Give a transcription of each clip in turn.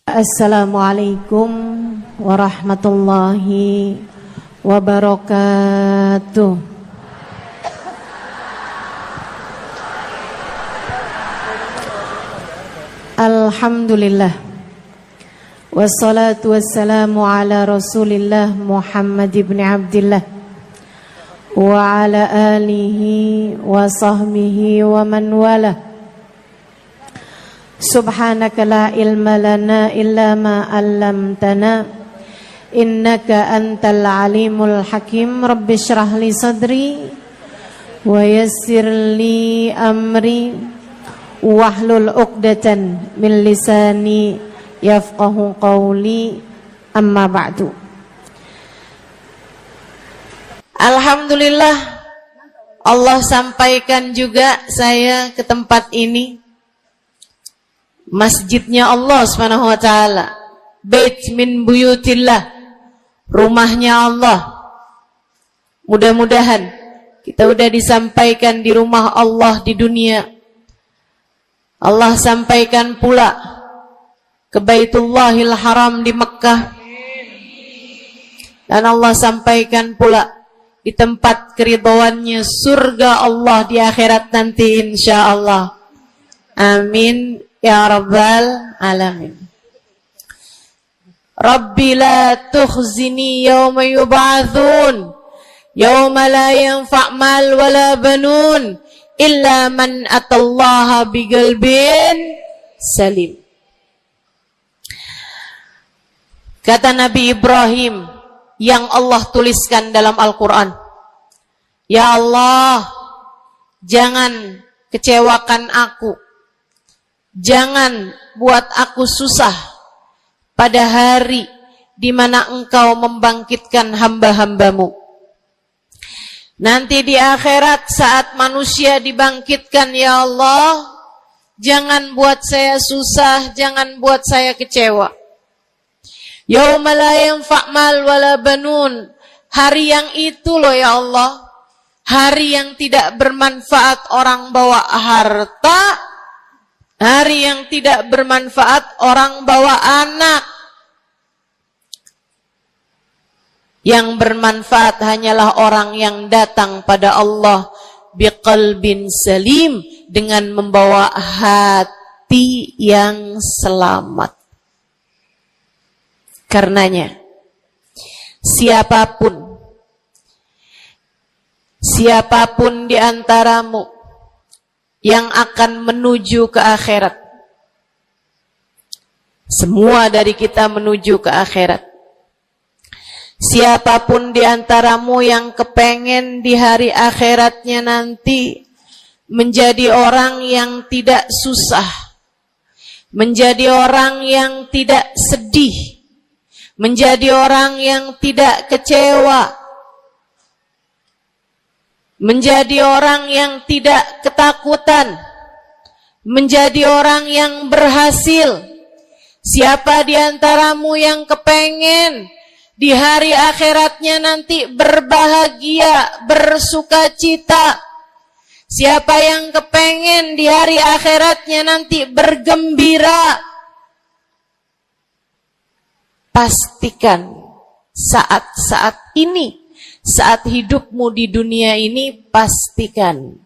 Assalamualaikum warahmatullahi wabarakatuh. Alhamdulillah, wassalatu wassalamu ala Rasulillah Muhammad ibn Abdillah wa ala alihi wa sahbihi wa man wala. Subhanaka la ilma lana illa ma 'allamtana innaka antal alimul hakim. Rabbi shrah li sadri wa yassir li amri wahlul 'uqdatan min lisani yafqahu qawli. Amma ba'du. Alhamdulillah, Allah sampaikan juga saya ke tempat ini. Masjidnya Allah Subhanahu wa taala, bait min buyutillah, rumahnya Allah. Mudah-mudahan kita udah disampaikan di rumah Allah di dunia. Allah sampaikan pula ke Baitullahil Haram di Mekkah. Dan Allah sampaikan pula di tempat keridhoannya, surga Allah di akhirat nanti insyaallah. Amin ya rabbal alamin. Rabbi la tukhzini yawma yub'atsun yawma la yanfa' mal wala banun illa man atallaha biqalbin salim. Kata Nabi Ibrahim yang Allah tuliskan dalam Al-Quran, ya Allah, jangan kecewakan aku, jangan buat aku susah pada hari di mana Engkau membangkitkan hamba-hambamu. Nanti di akhirat saat manusia dibangkitkan, ya Allah, jangan buat saya susah, jangan buat saya kecewa. Yauma la yanfa' mal wala banun. Hari yang itu loh ya Allah, hari yang tidak bermanfaat orang bawa harta, hari yang tidak bermanfaat orang bawa anak. Yang bermanfaat hanyalah orang yang datang pada Allah biqalbin salim, dengan membawa hati yang selamat. Karenanya siapapun di antaramu yang akan menuju ke akhirat, semua dari kita menuju ke akhirat. Siapapun di antaramu yang kepengen di hari akhiratnya nanti menjadi orang yang tidak susah, menjadi orang yang tidak sedih, menjadi orang yang tidak kecewa, menjadi orang yang tidak ketakutan, menjadi orang yang berhasil. Siapa di antaramu yang kepengen di hari akhiratnya nanti berbahagia, bersukacita? Siapa yang kepengen di hari akhiratnya nanti bergembira? Pastikan saat-saat ini, saat hidupmu di dunia ini, pastikan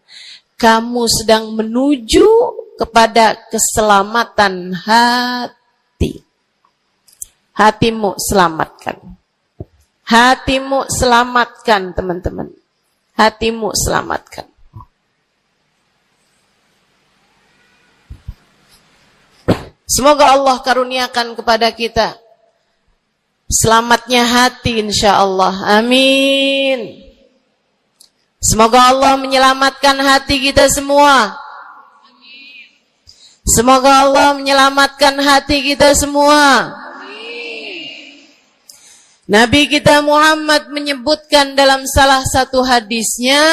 kamu sedang menuju kepada keselamatan hati. Hatimu selamatkan. Hatimu selamatkan, teman-teman. Hatimu selamatkan. Semoga Allah karuniakan kepada kita selamatnya hati insyaallah. Amin. Semoga Allah menyelamatkan hati kita semua. Semoga Allah menyelamatkan hati kita semua. Nabi kita Muhammad menyebutkan dalam salah satu hadisnya,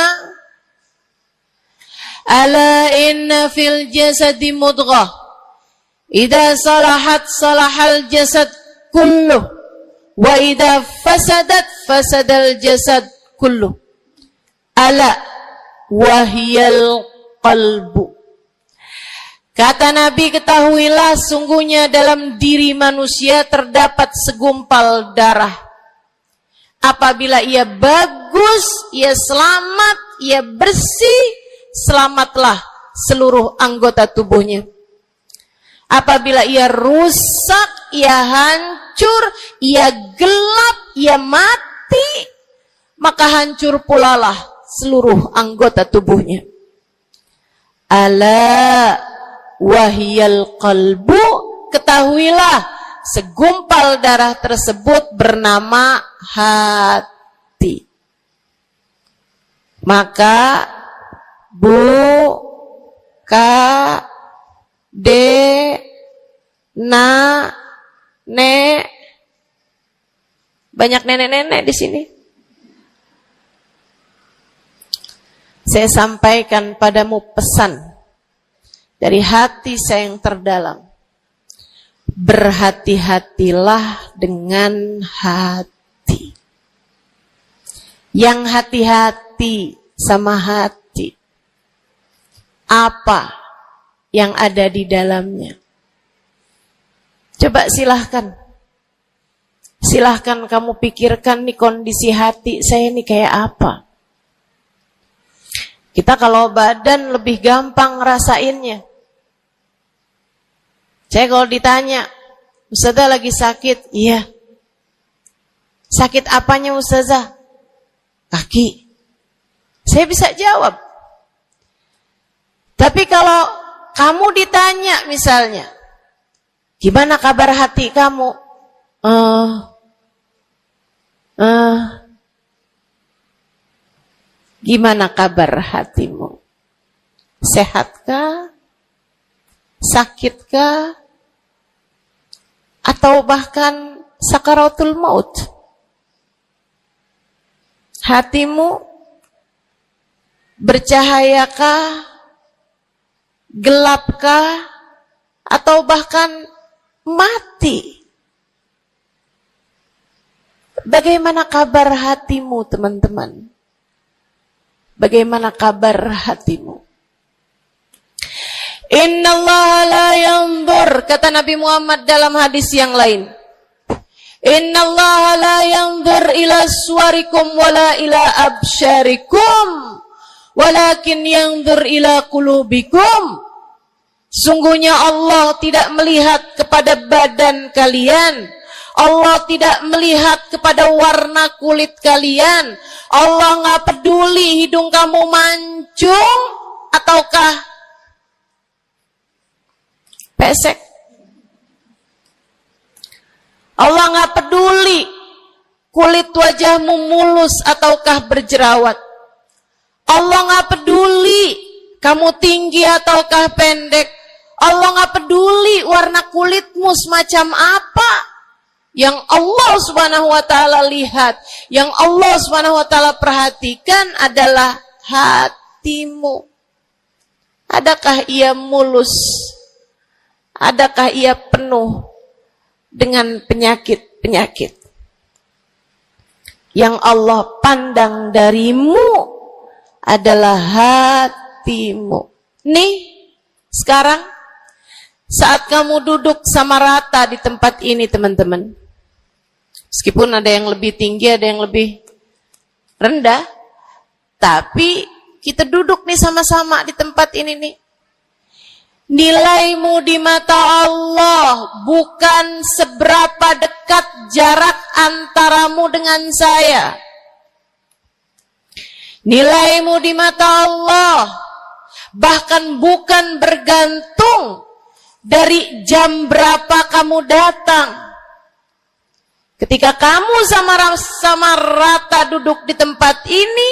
ala inna fil jasadi mudghah, idza salahat salahal jasad kulluh, wa idza fasadat fasadal jasad kulluh, ala wahiyal qalbu. Kata Nabi, ketahuilah sungguhnya dalam diri manusia terdapat segumpal darah. Apabila ia bagus, ia selamat, ia bersih, selamatlah seluruh anggota tubuhnya. Apabila ia rusak, ia hancur, ia gelap, ia mati, maka hancur pulalah seluruh anggota tubuhnya. Ala wahiyal qalbu, ketahuilah segumpal darah tersebut bernama hati. Maka banyak nenek-nenek di sini. Saya sampaikan padamu pesan dari hati saya yang terdalam. Berhati-hatilah dengan hati. Yang hati-hati sama hati. Apa yang ada di dalamnya? Coba silahkan. Silahkan kamu pikirkan nih kondisi hati saya ini kayak apa. Kita kalau badan lebih gampang ngerasainnya. Saya kalau ditanya, Ustazah lagi sakit? Iya. Sakit apanya Ustazah? Kaki. Saya bisa jawab. Tapi kalau kamu ditanya misalnya, gimana kabar hati kamu? Gimana kabar hatimu? Sehatkah? Sakitkah? Atau bahkan sakaratul maut? Hatimu bercahayakah? Gelapkah? Atau bahkan mati? Bagaimana kabar hatimu, teman-teman? Bagaimana kabar hatimu? Innallaha la yanzur, kata Nabi Muhammad dalam hadis yang lain. Innallaha la yanzur ila suwarikum wala ila absyarikum, walakin yanzur ila qulubikum. Sungguhnya Allah tidak melihat kepada badan kalian. Allah tidak melihat kepada warna kulit kalian. Allah nggak peduli hidung kamu mancung ataukah pesek. Allah nggak peduli kulit wajahmu mulus ataukah berjerawat. Allah nggak peduli kamu tinggi ataukah pendek. Allah nggak peduli warna kulitmu semacam apa. Yang Allah Subhanahu wa taala lihat, yang Allah Subhanahu wa taala perhatikan adalah hatimu. Adakah ia mulus? Adakah ia penuh dengan penyakit-penyakit? Yang Allah pandang darimu adalah hatimu. Nih, sekarang saat kamu duduk sama rata di tempat ini, teman-teman. Meskipun ada yang lebih tinggi, ada yang lebih rendah, tapi kita duduk nih sama-sama di tempat ini nih. Nilaimu di mata Allah bukan seberapa dekat jarak antaramu dengan saya. Nilaimu di mata Allah bahkan bukan bergantung dari jam berapa kamu datang. Ketika kamu sama rata duduk di tempat ini,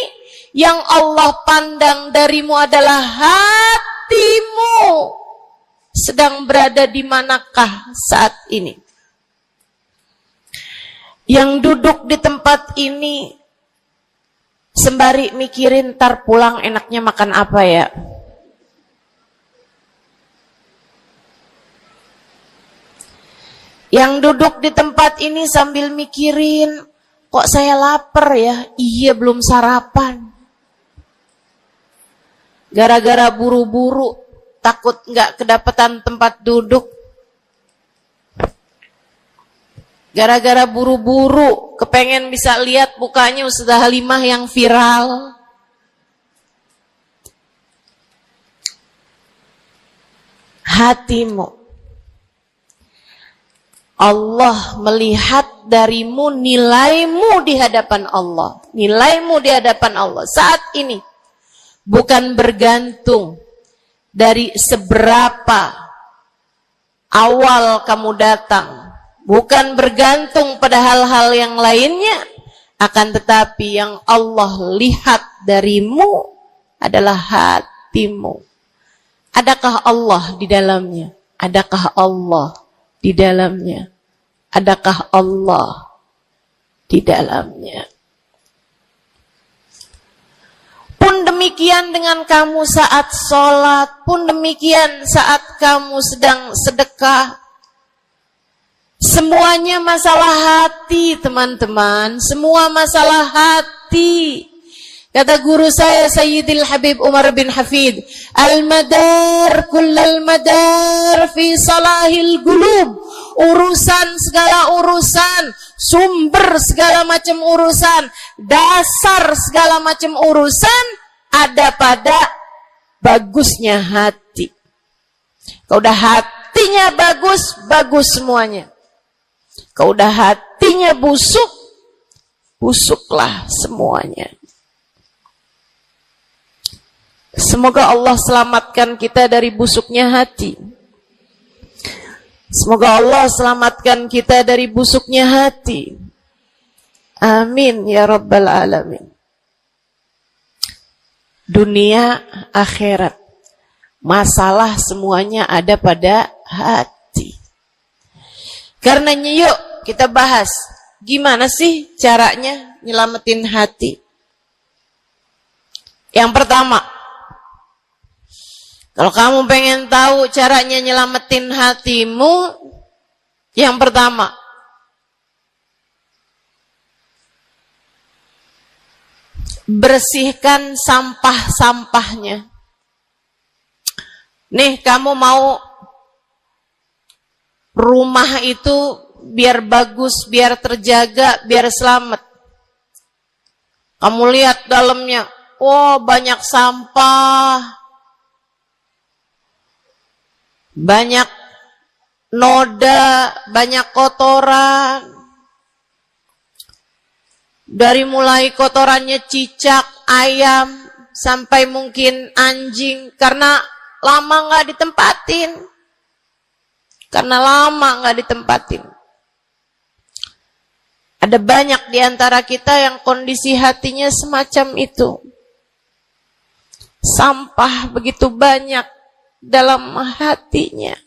yang Allah pandang darimu adalah hatimu. Sedang berada di manakah saat ini? Yang duduk di tempat ini sembari mikirin ntar pulang enaknya makan apa ya? Yang duduk di tempat ini sambil mikirin, kok saya lapar ya? Iya, belum sarapan. Gara-gara buru-buru, takut nggak kedapatan tempat duduk. Gara-gara buru-buru, kepengen bisa lihat mukanya Ustazah Halimah yang viral. Hatimu. Allah melihat darimu nilaimu di hadapan Allah. Nilaimu di hadapan Allah saat ini. Bukan bergantung dari seberapa awal kamu datang. Bukan bergantung pada hal-hal yang lainnya, akan tetapi yang Allah lihat darimu adalah hatimu. Adakah Allah di dalamnya? Adakah Allah di dalamnya? Adakah Allah di dalamnya? Pun demikian dengan kamu saat sholat, pun demikian saat kamu sedang sedekah. Semuanya masalah hati, teman-teman. Semua masalah hati. Kata guru saya Sayyidil Habib Umar bin Hafid, al-madar kullal madar fi salahil gulub. Urusan segala urusan, sumber segala macam urusan, dasar segala macam urusan ada pada bagusnya hati. Kalau udah hatinya bagus, bagus semuanya. Kalau udah hatinya busuk, busuklah semuanya. Semoga Allah selamatkan kita dari busuknya hati. Semoga Allah selamatkan kita dari busuknya hati. Amin ya Rabbal Alamin. Dunia, akhirat, masalah semuanya ada pada hati. Karenanya yuk kita bahas gimana sih caranya nyelamatin hati. Yang pertama, kalau kamu pengen tahu caranya nyelamatin hatimu, yang pertama, bersihkan sampah-sampahnya. Nih, kamu mau rumah itu biar bagus, biar terjaga, biar selamat. Kamu lihat dalamnya, oh banyak sampah, banyak noda, banyak kotoran. Dari mulai kotorannya cicak, ayam, sampai mungkin anjing, karena lama nggak ditempatin. Karena lama nggak ditempatin. Ada banyak di antara kita yang kondisi hatinya semacam itu. Sampah begitu banyak dalam hatinya.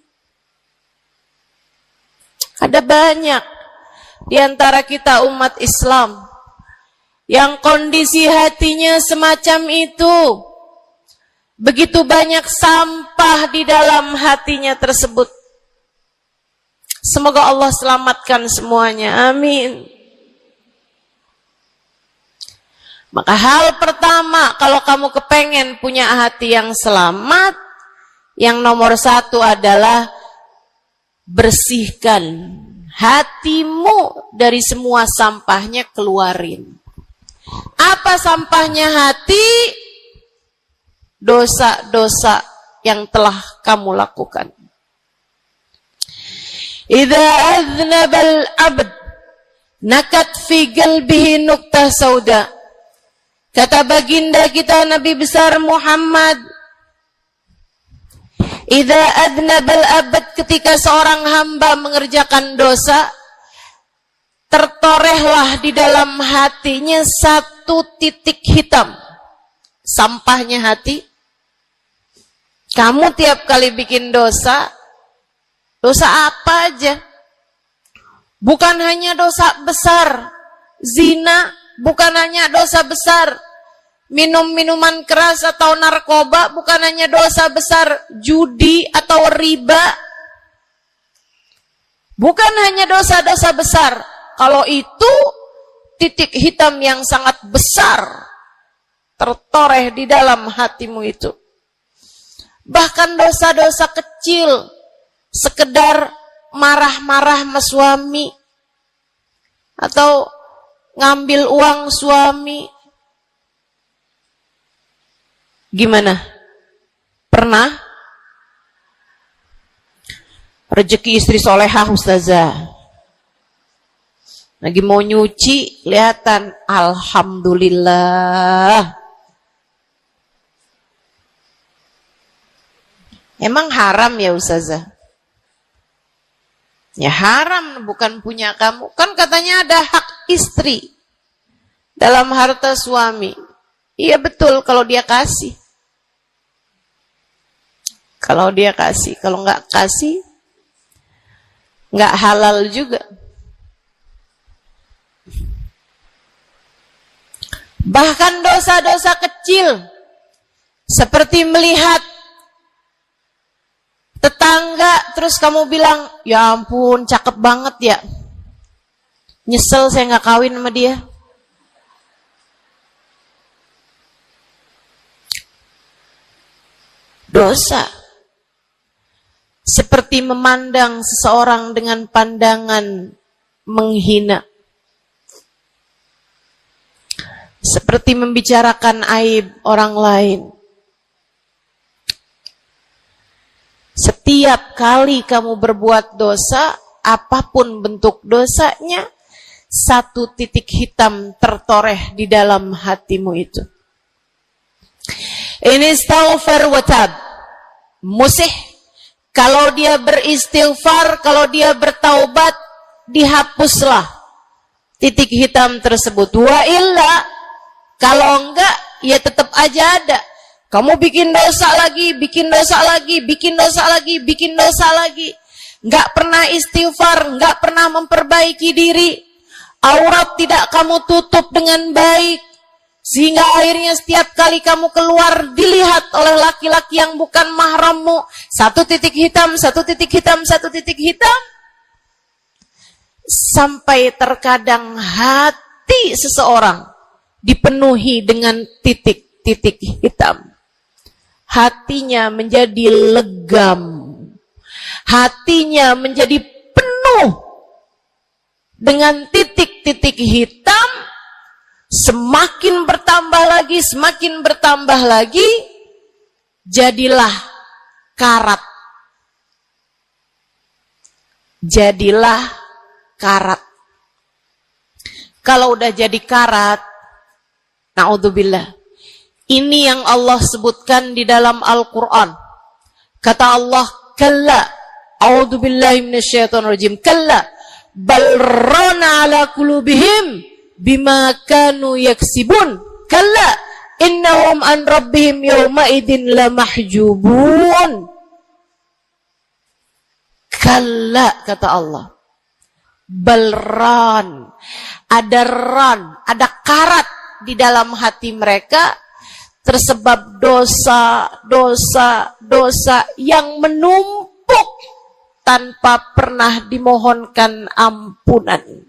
Ada banyak di antara kita umat Islam yang kondisi hatinya semacam itu. Begitu banyak sampah di dalam hatinya tersebut. Semoga Allah selamatkan semuanya. Amin. Maka hal pertama, kalau kamu kepengen punya hati yang selamat, yang nomor satu adalah bersihkan hatimu dari semua sampahnya, keluarin. Apa sampahnya hati? Dosa-dosa yang telah kamu lakukan. Idza aznabal abd nakat fi qalbihi nuqtah sauda. Kata baginda kita Nabi besar Muhammad, idza aznabal abd, ketika seorang hamba mengerjakan dosa, tertorehlah di dalam hatinya satu titik hitam. Sampahnya hati. Kamu tiap kali bikin dosa, dosa apa aja? Bukan hanya dosa besar, zina, bukan hanya dosa besar, minum minuman keras atau narkoba, bukan hanya dosa besar, judi atau riba. Bukan hanya dosa-dosa besar. Kalau itu titik hitam yang sangat besar tertoreh di dalam hatimu itu. Bahkan dosa-dosa kecil, sekedar marah-marah sama suami, atau ngambil uang suami. Gimana? Pernah? Rezeki istri solehah ustazah. Lagi mau nyuci, kelihatan, alhamdulillah. Emang haram ya ustazah? Ya haram, bukan punya kamu. Kan katanya ada hak istri dalam harta suami. Iya betul kalau dia kasih. Kalau dia kasih, kalau nggak kasih, nggak halal juga. Bahkan dosa-dosa kecil, seperti melihat tetangga, terus kamu bilang, ya ampun, cakep banget ya. Nyesel saya nggak kawin sama dia. Dosa. Seperti memandang seseorang dengan pandangan menghina. Seperti membicarakan aib orang lain. Setiap kali kamu berbuat dosa, apapun bentuk dosanya, satu titik hitam tertoreh di dalam hatimu itu. Ini istighfar wa tab. Musih. Kalau dia beristighfar, kalau dia bertaubat, dihapuslah titik hitam tersebut. Wa illa, kalau enggak, ya tetap aja ada. Kamu bikin dosa lagi, bikin dosa lagi, bikin dosa lagi, bikin dosa lagi. Enggak pernah istighfar, enggak pernah memperbaiki diri. Aurat tidak kamu tutup dengan baik. Sehingga akhirnya setiap kali kamu keluar dilihat oleh laki-laki yang bukan mahrammu. Satu titik hitam, satu titik hitam, satu titik hitam. Sampai terkadang hati seseorang dipenuhi dengan titik-titik hitam. Hatinya menjadi legam. Hatinya menjadi penuh dengan titik-titik hitam. Semakin bertambah lagi, semakin bertambah lagi, jadilah karat. Jadilah karat. Kalau udah jadi karat, na'udzubillah. Ini yang Allah sebutkan di dalam Al-Quran. Kata Allah, kalla, a'udzubillahi minasyaitonirrajim, kalla, bal rana ala qulubihim bima kanu yaksibun, kalla, innahum an rabbihim yawma idin lamahjubun. Kalla, kata Allah. Balran, ada ran, ada karat di dalam hati mereka, tersebab dosa yang menumpuk tanpa pernah dimohonkan ampunan.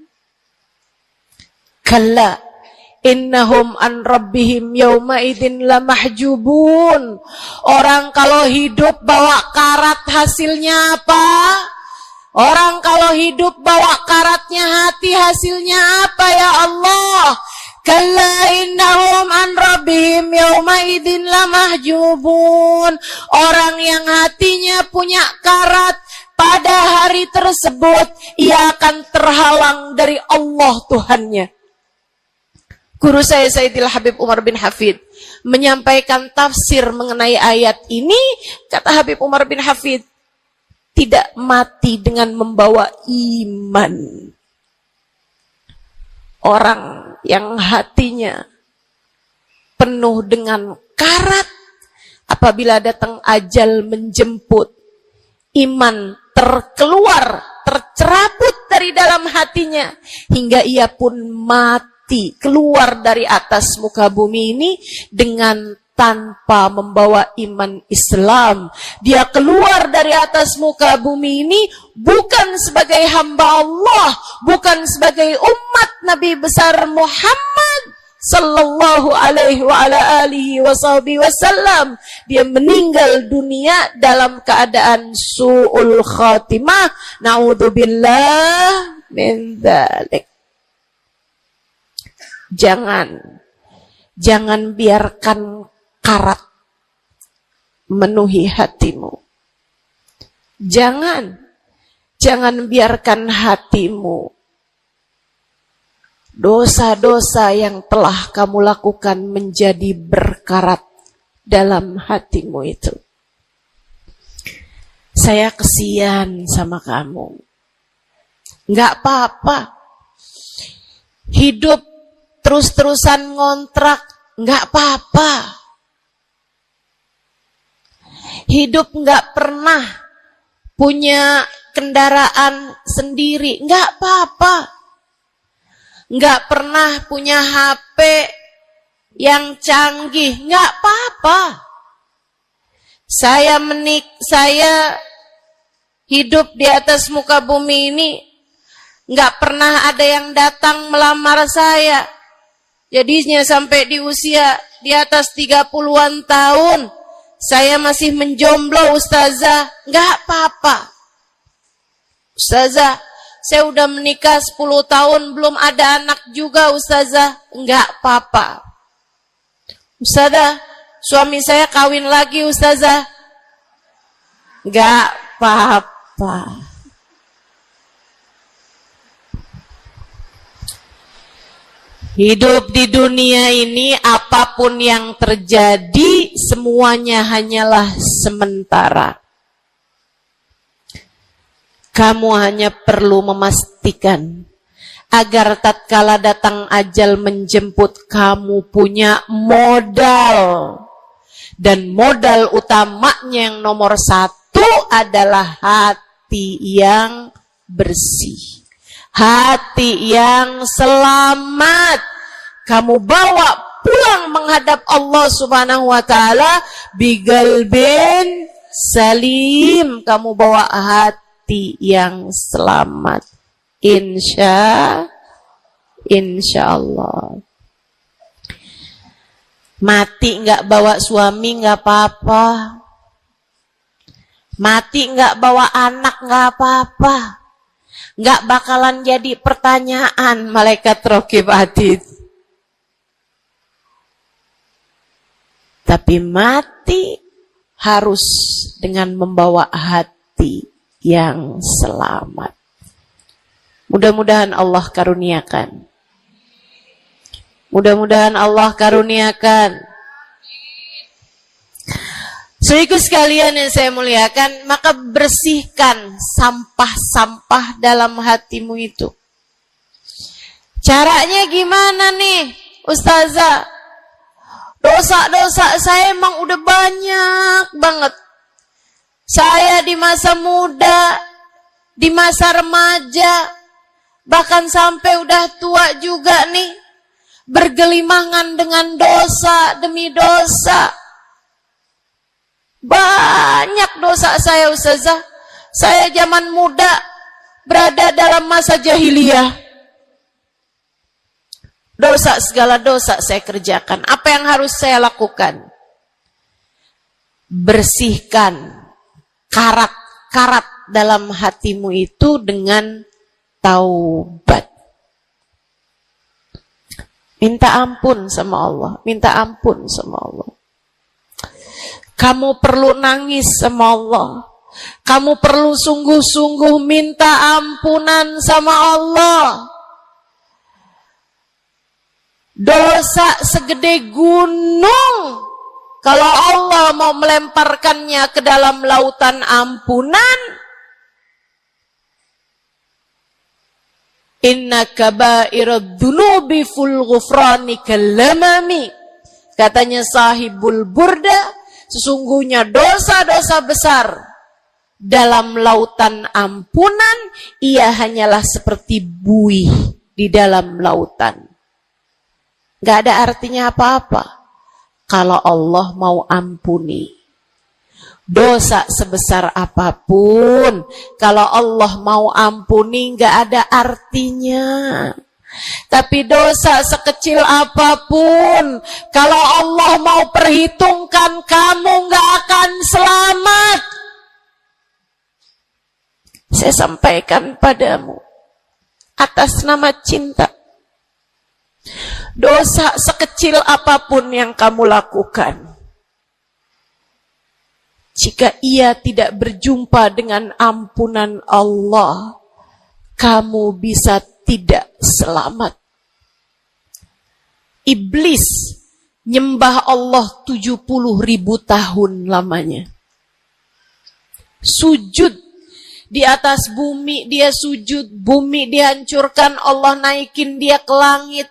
Kalla innahum an rabbihim yawma idzin lamahjubun. Orang kalau hidup bawa karat hasilnya apa? Orang kalau hidup bawa karatnya hati hasilnya apa ya Allah? Kalla innahum an rabbihim yawma idzin lamahjubun. Orang yang hatinya punya karat, pada hari tersebut ia akan terhalang dari Allah Tuhannya. Guru saya Sayyidil Habib Umar bin Hafid menyampaikan tafsir mengenai ayat ini. Kata Habib Umar bin Hafid, tidak mati dengan membawa iman. Orang yang hatinya penuh dengan karat, apabila datang ajal menjemput, iman tercerabut dari dalam hatinya, hingga ia pun mati, keluar dari atas muka bumi ini dengan tanpa membawa iman Islam. Dia keluar dari atas muka bumi ini bukan sebagai hamba Allah, bukan sebagai umat Nabi besar Muhammad sallallahu alaihi wa ala alihi wasallam, dia meninggal dunia dalam keadaan su'ul khatimah. Na'udzubillah min dzalik. Jangan biarkan karat memenuhi hatimu. Jangan biarkan hatimu dosa-dosa yang telah kamu lakukan menjadi berkarat dalam hatimu itu. Saya kesian sama kamu. Nggak apa-apa. Hidup terus-terusan ngontrak, nggak apa-apa. Hidup nggak pernah punya kendaraan sendiri, nggak apa-apa. Nggak pernah punya HP yang canggih, nggak apa-apa. Saya hidup di atas muka bumi ini, nggak pernah ada yang datang melamar saya. Jadinya sampai di usia di atas 30-an tahun, saya masih menjomblo, Ustazah. Nggak apa-apa. Ustazah, saya udah menikah 10 tahun, belum ada anak juga, Ustazah. Enggak apa-apa. Ustazah, suami saya kawin lagi, Ustazah. Enggak apa-apa. Hidup di dunia ini, apapun yang terjadi, semuanya hanyalah sementara. Kamu hanya perlu memastikan agar tatkala datang ajal menjemput, kamu punya modal. Dan modal utamanya yang nomor 1 adalah hati yang bersih. Hati yang selamat. Kamu bawa pulang menghadap Allah Subhanahu wa ta'ala bigalbin salim. Kamu bawa hati yang selamat, insya Allah. Mati nggak bawa suami nggak apa-apa, mati nggak bawa anak nggak apa-apa, nggak bakalan jadi pertanyaan malaikat raqib atid. Tapi mati harus dengan membawa hati yang selamat. Mudah-mudahan Allah karuniakan. Mudah-mudahan Allah karuniakan. Saudaraku sekalian yang saya muliakan, maka bersihkan sampah-sampah dalam hatimu itu. Caranya gimana nih, Ustazah? Dosa-dosa saya emang udah banyak banget. Saya di masa muda, di masa remaja, bahkan sampai udah tua juga nih, bergelimangan dengan dosa demi dosa. Banyak dosa saya, Ustazah. Saya zaman muda berada dalam masa jahiliyah. Dosa, segala dosa saya kerjakan. Apa yang harus saya lakukan? Bersihkan karat-karat dalam hatimu itu dengan taubat. Minta ampun sama Allah, minta ampun sama Allah. Kamu perlu nangis sama Allah. Kamu perlu sungguh-sungguh minta ampunan sama Allah. Dosa segede gunung, kalau Allah mau melemparkannya ke dalam lautan ampunan, inna kaba'irad dunubi ful ghufrani kalamami. Katanya sahibul burda, sesungguhnya dosa-dosa besar dalam lautan ampunan, ia hanyalah seperti buih di dalam lautan. Gak ada artinya apa-apa kalau Allah mau ampuni. Dosa sebesar apapun, kalau Allah mau ampuni gak ada artinya. Tapi dosa sekecil apapun, kalau Allah mau perhitungkan, kamu gak akan selamat. Saya sampaikan padamu atas nama cinta. Dosa sekecil apapun yang kamu lakukan, jika ia tidak berjumpa dengan ampunan Allah, kamu bisa tidak selamat. Iblis nyembah Allah 70.000 tahun lamanya. Sujud di atas bumi, dia sujud, bumi dihancurkan, Allah naikin dia ke langit.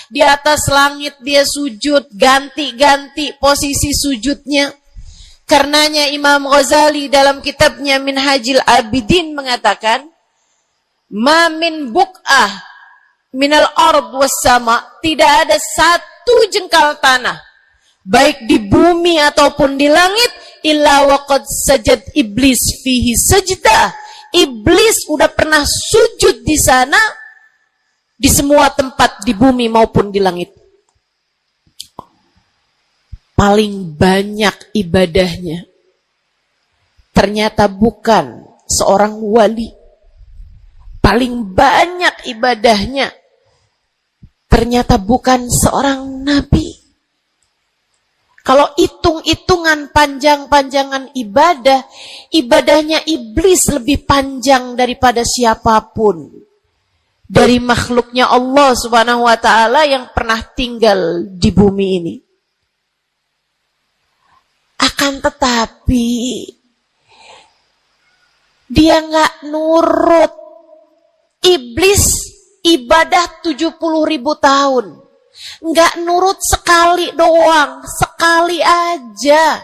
Di atas langit dia sujud, ganti-ganti posisi sujudnya. Karenanya Imam Ghazali dalam kitabnya Minhajul Abidin mengatakan, ma min buk'ah minal ard was sama, tidak ada satu jengkal tanah, baik di bumi ataupun di langit, illa waqad sajad iblis fihi sajdah. Iblis udah pernah sujud di sana, di semua tempat di bumi maupun di langit. Paling banyak ibadahnya ternyata bukan seorang wali. Paling banyak ibadahnya ternyata bukan seorang nabi. Kalau hitung-hitungan panjang-panjangan ibadah, ibadahnya iblis lebih panjang daripada siapapun dari makhluknya Allah Subhanahu wa ta'ala yang pernah tinggal di bumi ini. Akan tetapi dia nggak nurut. Iblis ibadah 70.000 tahun, nggak nurut sekali doang, sekali aja.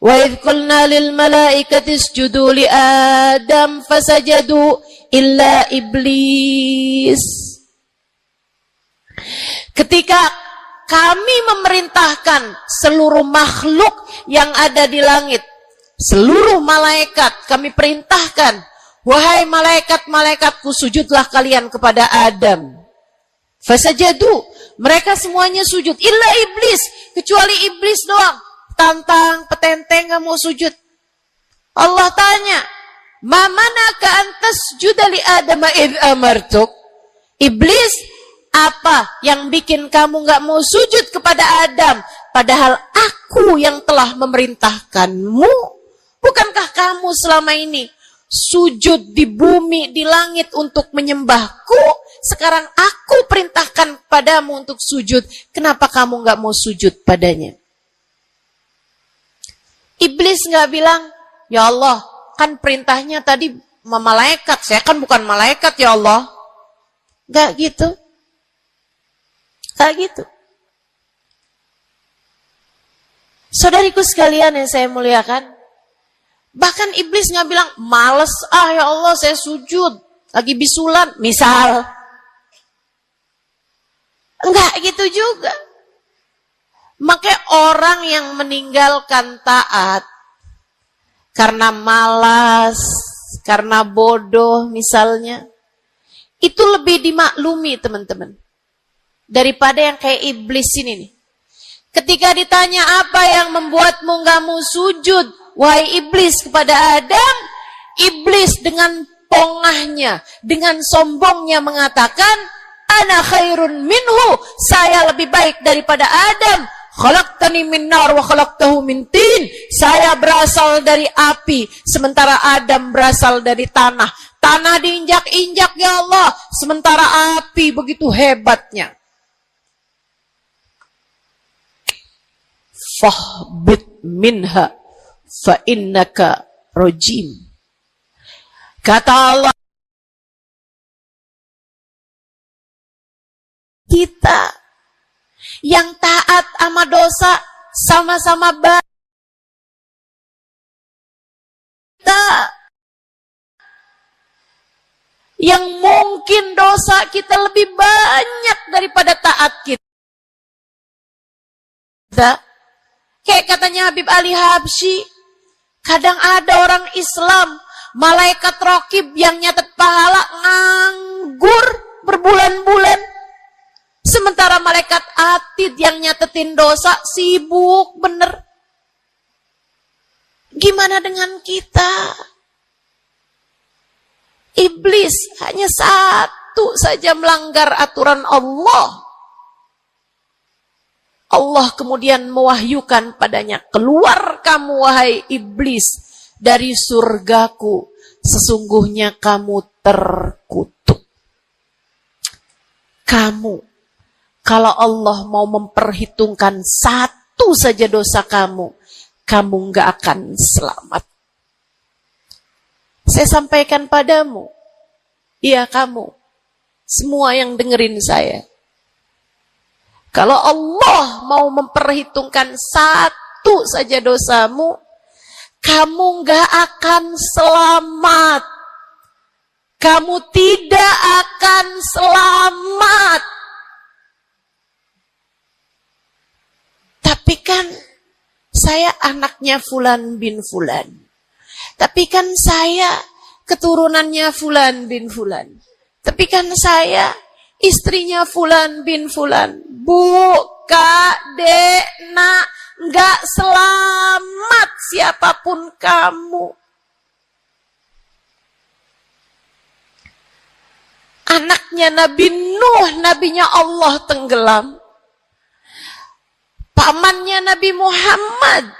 Wa idh qulna lil malaikati isjudu li Adam fasajadu illa iblis. Ketika kami memerintahkan seluruh makhluk yang ada di langit, seluruh malaikat kami perintahkan, wahai malaikat-malaikatku, sujudlah kalian kepada Adam. Fasajadu, mereka semuanya sujud, illa iblis, kecuali iblis doang, tantang, petenteng gak mau sujud. Allah tanya, ma manaka antas judali Adam id amartuk? Iblis, apa yang bikin kamu gak mau sujud kepada Adam, padahal aku yang telah memerintahkanmu? Bukankah kamu selama ini sujud di bumi, di langit untuk menyembahku? Sekarang aku perintahkan padamu untuk sujud. Kenapa kamu gak mau sujud padanya? Iblis gak bilang, ya Allah, kan perintahnya tadi malaikat, saya kan bukan malaikat ya Allah. Gak gitu. Gak gitu. Saudariku sekalian yang saya muliakan, bahkan iblis gak bilang, males ya Allah saya sujud, lagi bisulan, misal. Enggak gitu juga. Makanya orang yang meninggalkan taat karena malas, karena bodoh misalnya, itu lebih dimaklumi teman-teman daripada yang kayak iblis ini nih. Ketika ditanya apa yang membuatmu gak mau sujud, wahai iblis, kepada Adam, iblis dengan pongahnya, dengan sombongnya mengatakan, ana khairun minhu, saya lebih baik daripada Adam. Khalaqtani min nar wa khalaqtahu min tin. Saya berasal dari api, sementara Adam berasal dari tanah. Tanah diinjak-injak ya Allah, sementara api begitu hebatnya. Fahbit minha fa innaka rajim. Kata Allah, kita yang taat sama dosa sama-sama baik. Kita yang mungkin dosa kita lebih banyak daripada taat kita. Kayak katanya Habib Ali Habsyi, kadang ada orang Islam, malaikat raqib yang nyatet pahala nganggur. malaikat atid yang nyatetin dosa sibuk bener. Gimana dengan kita? Iblis hanya satu saja melanggar aturan Allah. Allah kemudian mewahyukan padanya, keluar kamu wahai iblis dari surgaku, sesungguhnya kamu terkutuk. Kamu, kalau Allah mau memperhitungkan satu saja dosa kamu, kamu nggak akan selamat. Saya sampaikan padamu, iya kamu, semua yang dengerin saya. Kalau Allah mau memperhitungkan satu saja dosamu, kamu nggak akan selamat. Kamu tidak akan selamat. Tapi kan saya anaknya Fulan bin Fulan. Tapi kan saya keturunannya Fulan bin Fulan. Tapi kan saya istrinya Fulan bin Fulan. Bu, Kak, Dek, Nak, nggak selamat siapapun kamu. Anaknya Nabi Nuh, nabinya Allah tenggelam. Pamannya Nabi Muhammad,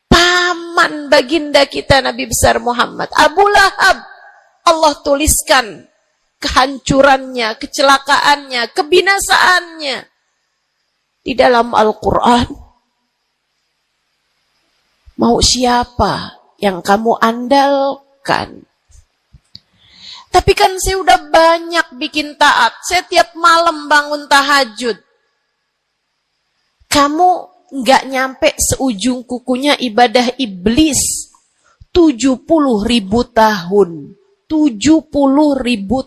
paman baginda kita Nabi besar Muhammad, Abu Lahab, Allah tuliskan kehancurannya, kecelakaannya, kebinasaannya di dalam Al-Quran. Mau siapa yang kamu andalkan? Tapi kan saya udah banyak bikin taat. Saya tiap malam bangun tahajud. Kamu nggak nyampe seujung kukunya ibadah iblis 70.000 tahun. 70.000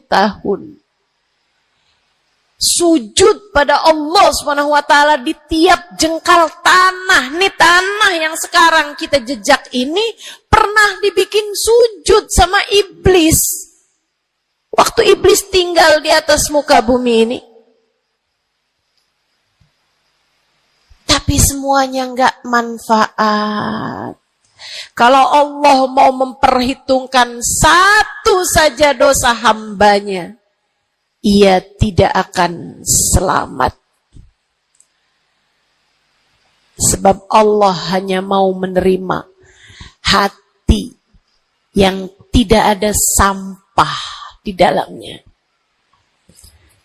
tahun. Sujud pada Allah SWT di tiap jengkal tanah. Nih tanah yang sekarang kita jejak ini pernah dibikin sujud sama iblis. Waktu iblis tinggal di atas muka bumi ini. Tapi semuanya nggak manfaat. Kalau Allah mau memperhitungkan satu saja dosa hambanya, ia tidak akan selamat. Sebab Allah hanya mau menerima hati yang tidak ada sampah di dalamnya.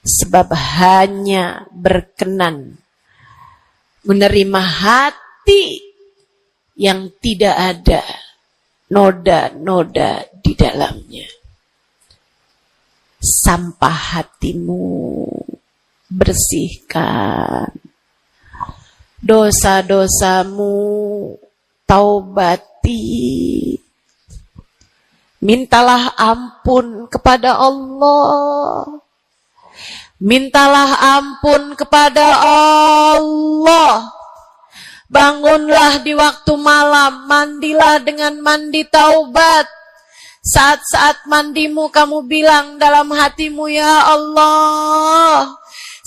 Sebab hanya berkenan menerima hati yang tidak ada noda-noda di dalamnya. Sampah hatimu bersihkan. Dosa-dosamu taubati. Mintalah ampun kepada Allah. Mintalah ampun kepada Allah. Bangunlah di waktu malam, mandilah dengan mandi taubat. Saat-saat mandimu kamu bilang dalam hatimu, ya Allah,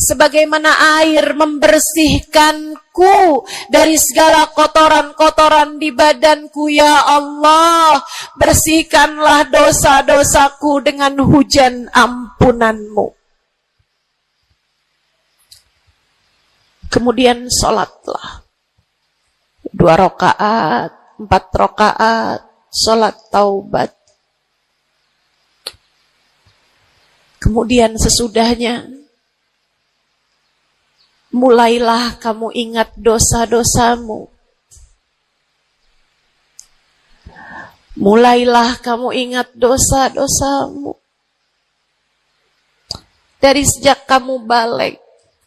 sebagaimana air membersihkanku dari segala kotoran-kotoran di badanku, ya Allah, bersihkanlah dosa-dosaku dengan hujan ampunanmu. Kemudian sholatlah 2 rakaat, 4 rakaat, sholat taubat. Kemudian sesudahnya, mulailah kamu ingat dosa-dosamu. Mulailah kamu ingat dosa-dosamu. Dari sejak kamu balik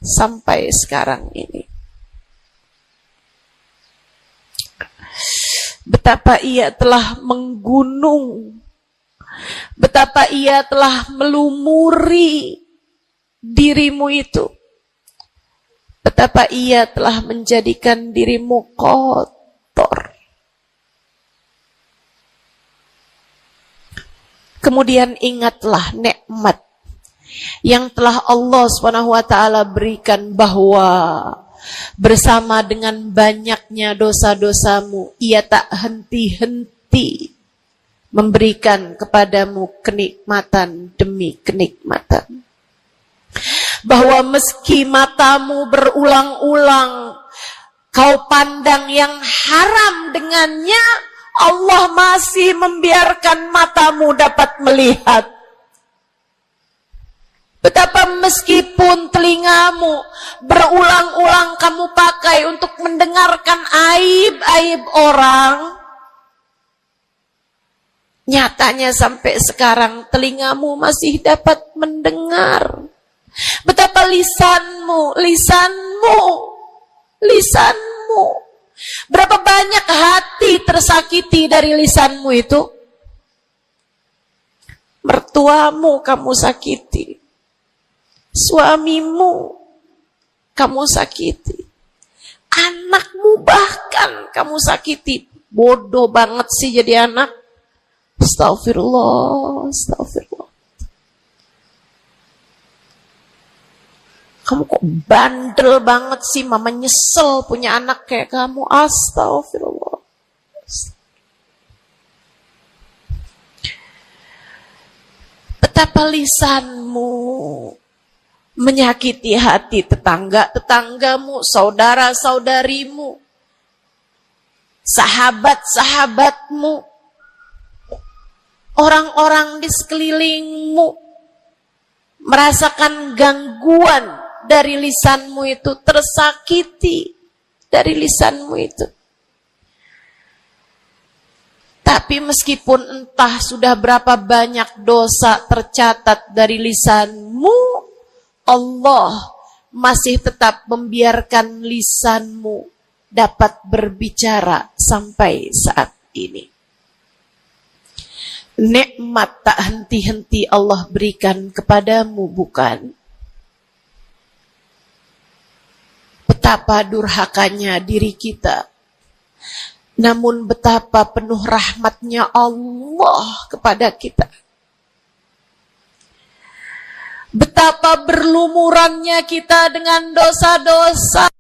sampai sekarang ini. Betapa ia telah menggunung. Betapa ia telah melumuri dirimu itu. Betapa ia telah menjadikan dirimu kotor. Kemudian ingatlah nikmat yang telah Allah SWT berikan, bahwa bersama dengan banyaknya dosa-dosamu, Ia tak henti-henti memberikan kepadamu kenikmatan demi kenikmatan. Bahwa meski matamu berulang-ulang kau pandang yang haram dengannya, Allah masih membiarkan matamu dapat melihat. Betapa meskipun telingamu berulang-ulang kamu pakai untuk mendengarkan aib-aib orang, nyatanya sampai sekarang telingamu masih dapat mendengar. Betapa lisanmu. Berapa banyak hati tersakiti dari lisanmu itu? Mertuamu kamu sakiti, suamimu kamu sakiti, anakmu bahkan kamu sakiti. Bodoh banget sih jadi anak. Astagfirullah. Kamu kok bandel banget sih, mama nyesel punya anak kayak kamu. Astagfirullah. Betapa lisanmu menyakiti hati tetanggamu, saudara-saudarimu, sahabat-sahabatmu, orang-orang di sekelilingmu merasakan gangguan dari lisanmu itu, tersakiti dari lisanmu itu. Tapi meskipun entah sudah berapa banyak dosa tercatat dari lisanmu, Allah masih tetap membiarkan lisanmu dapat berbicara sampai saat ini. Nikmat tak henti-henti Allah berikan kepadamu, bukan? Betapa durhakanya diri kita, namun betapa penuh rahmatnya Allah kepada kita. Betapa berlumurannya kita dengan dosa-dosa,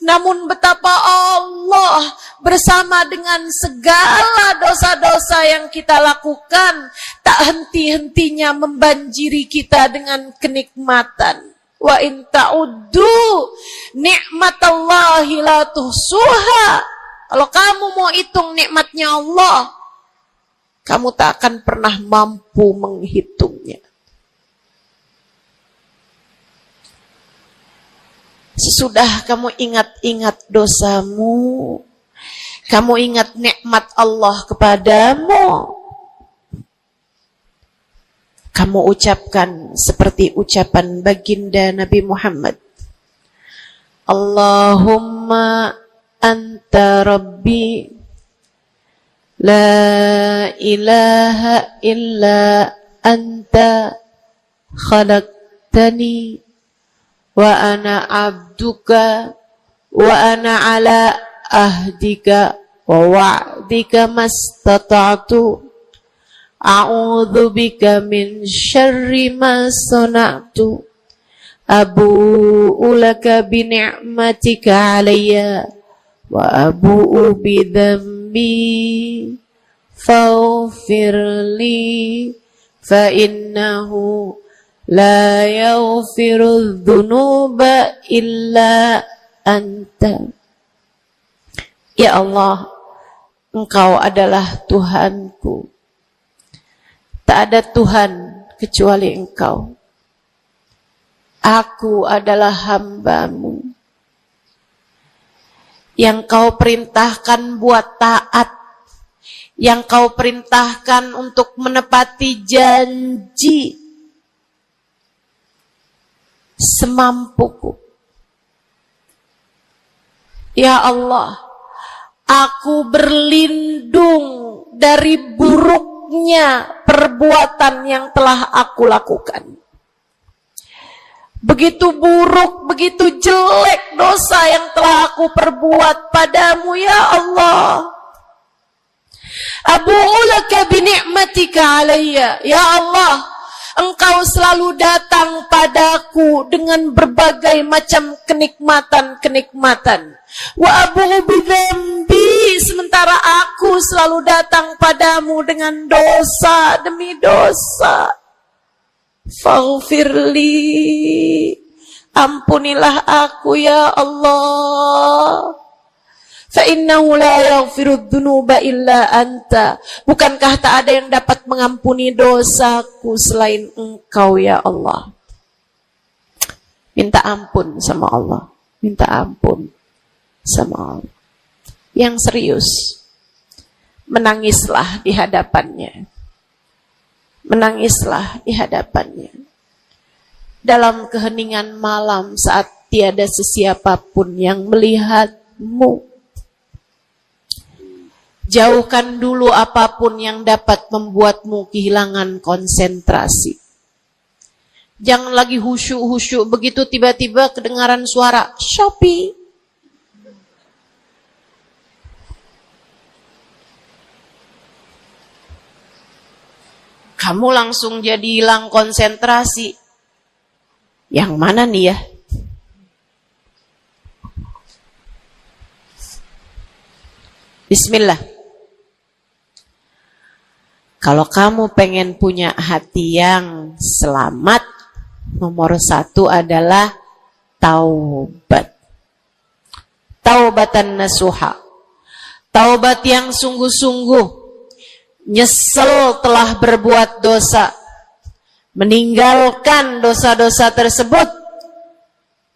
namun betapa Allah bersama dengan segala dosa-dosa yang kita lakukan tak henti-hentinya membanjiri kita dengan kenikmatan. Wa in ta'uddu nikmatallahi la tuhsuha. Kalau kamu mau hitung nikmatnya Allah, kamu tak akan pernah mampu menghitungnya. Sesudah kamu ingat-ingat dosamu, kamu ingat nikmat Allah kepadamu, kamu ucapkan seperti ucapan baginda Nabi Muhammad. Allahumma anta rabbi la ilaha illa anta khalaqtani wa ana abduka wa ana ala ahdika wa wa'dika mastata'tu a'udzu bika min syarri ma sana'tu abu'u laka bi ni'matika 'alayya wa abu'u bi dhanbi faghfir li fa innahu la yaghfiru dzunuba illa anta. Ya Allah, Engkau adalah Tuhanku. Tak ada Tuhan kecuali Engkau. Aku adalah hamba-Mu yang Kau perintahkan buat taat, yang Kau perintahkan untuk menepati janji semampuku. Ya Allah, aku berlindung dari buruknya perbuatan yang telah aku lakukan. Begitu buruk, begitu jelek dosa yang telah aku perbuat padamu, ya Allah. Abu'u laka bi ni'matika 'alayya. Ya Allah, Engkau Engkau selalu datang padaku dengan berbagai macam kenikmatan-kenikmatan. Wa abu'u bidzambi, sementara aku selalu datang padamu dengan dosa demi dosa. Faghfirli, ampunilah aku ya Allah. Fa innahu la yaghfiru dzunuba illa anta. Bukankah tak ada yang dapat mengampuni dosaku selain Engkau ya Allah. Minta ampun sama Allah. Minta ampun sama Allah. Yang serius, menangislah di hadapannya. Menangislah di hadapannya. Dalam keheningan malam saat tiada sesiapapun yang melihatmu. Jauhkan dulu apapun yang dapat membuatmu kehilangan konsentrasi. Jangan lagi khusyuk-khusyuk begitu tiba-tiba kedengaran suara Shopee. Kamu langsung jadi hilang konsentrasi. Yang mana nih ya? Bismillah. Kalau kamu pengen punya hati yang selamat, nomor 1 adalah taubat. Taubatan nasuha. Taubat yang sungguh-sungguh. Nyesel telah berbuat dosa. Meninggalkan dosa-dosa tersebut.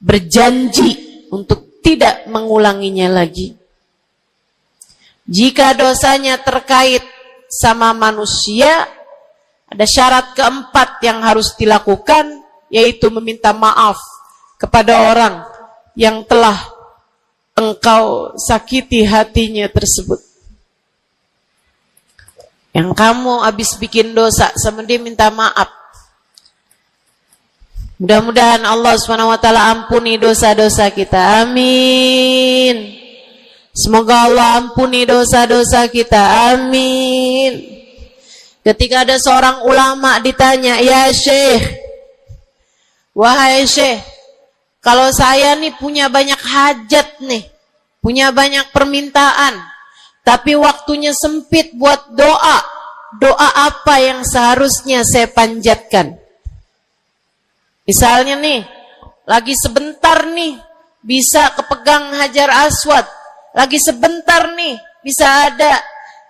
Berjanji untuk tidak mengulanginya lagi. Jika dosanya terkait sama manusia, ada syarat keempat yang harus dilakukan, yaitu meminta maaf kepada orang yang telah engkau sakiti hatinya tersebut. Yang kamu habis bikin dosa sama dia, minta maaf. Mudah-mudahan Allah SWT ampuni dosa-dosa kita. Amin. Semoga Allah ampuni dosa-dosa kita. Amin. Ketika ada seorang ulama ditanya, ya Syekh, wahai Syekh, kalau saya nih punya banyak hajat nih, punya banyak permintaan, tapi waktunya sempit buat doa, doa apa yang seharusnya saya panjatkan? Misalnya nih, lagi sebentar nih, bisa kepegang Hajar Aswad. Lagi sebentar nih, bisa ada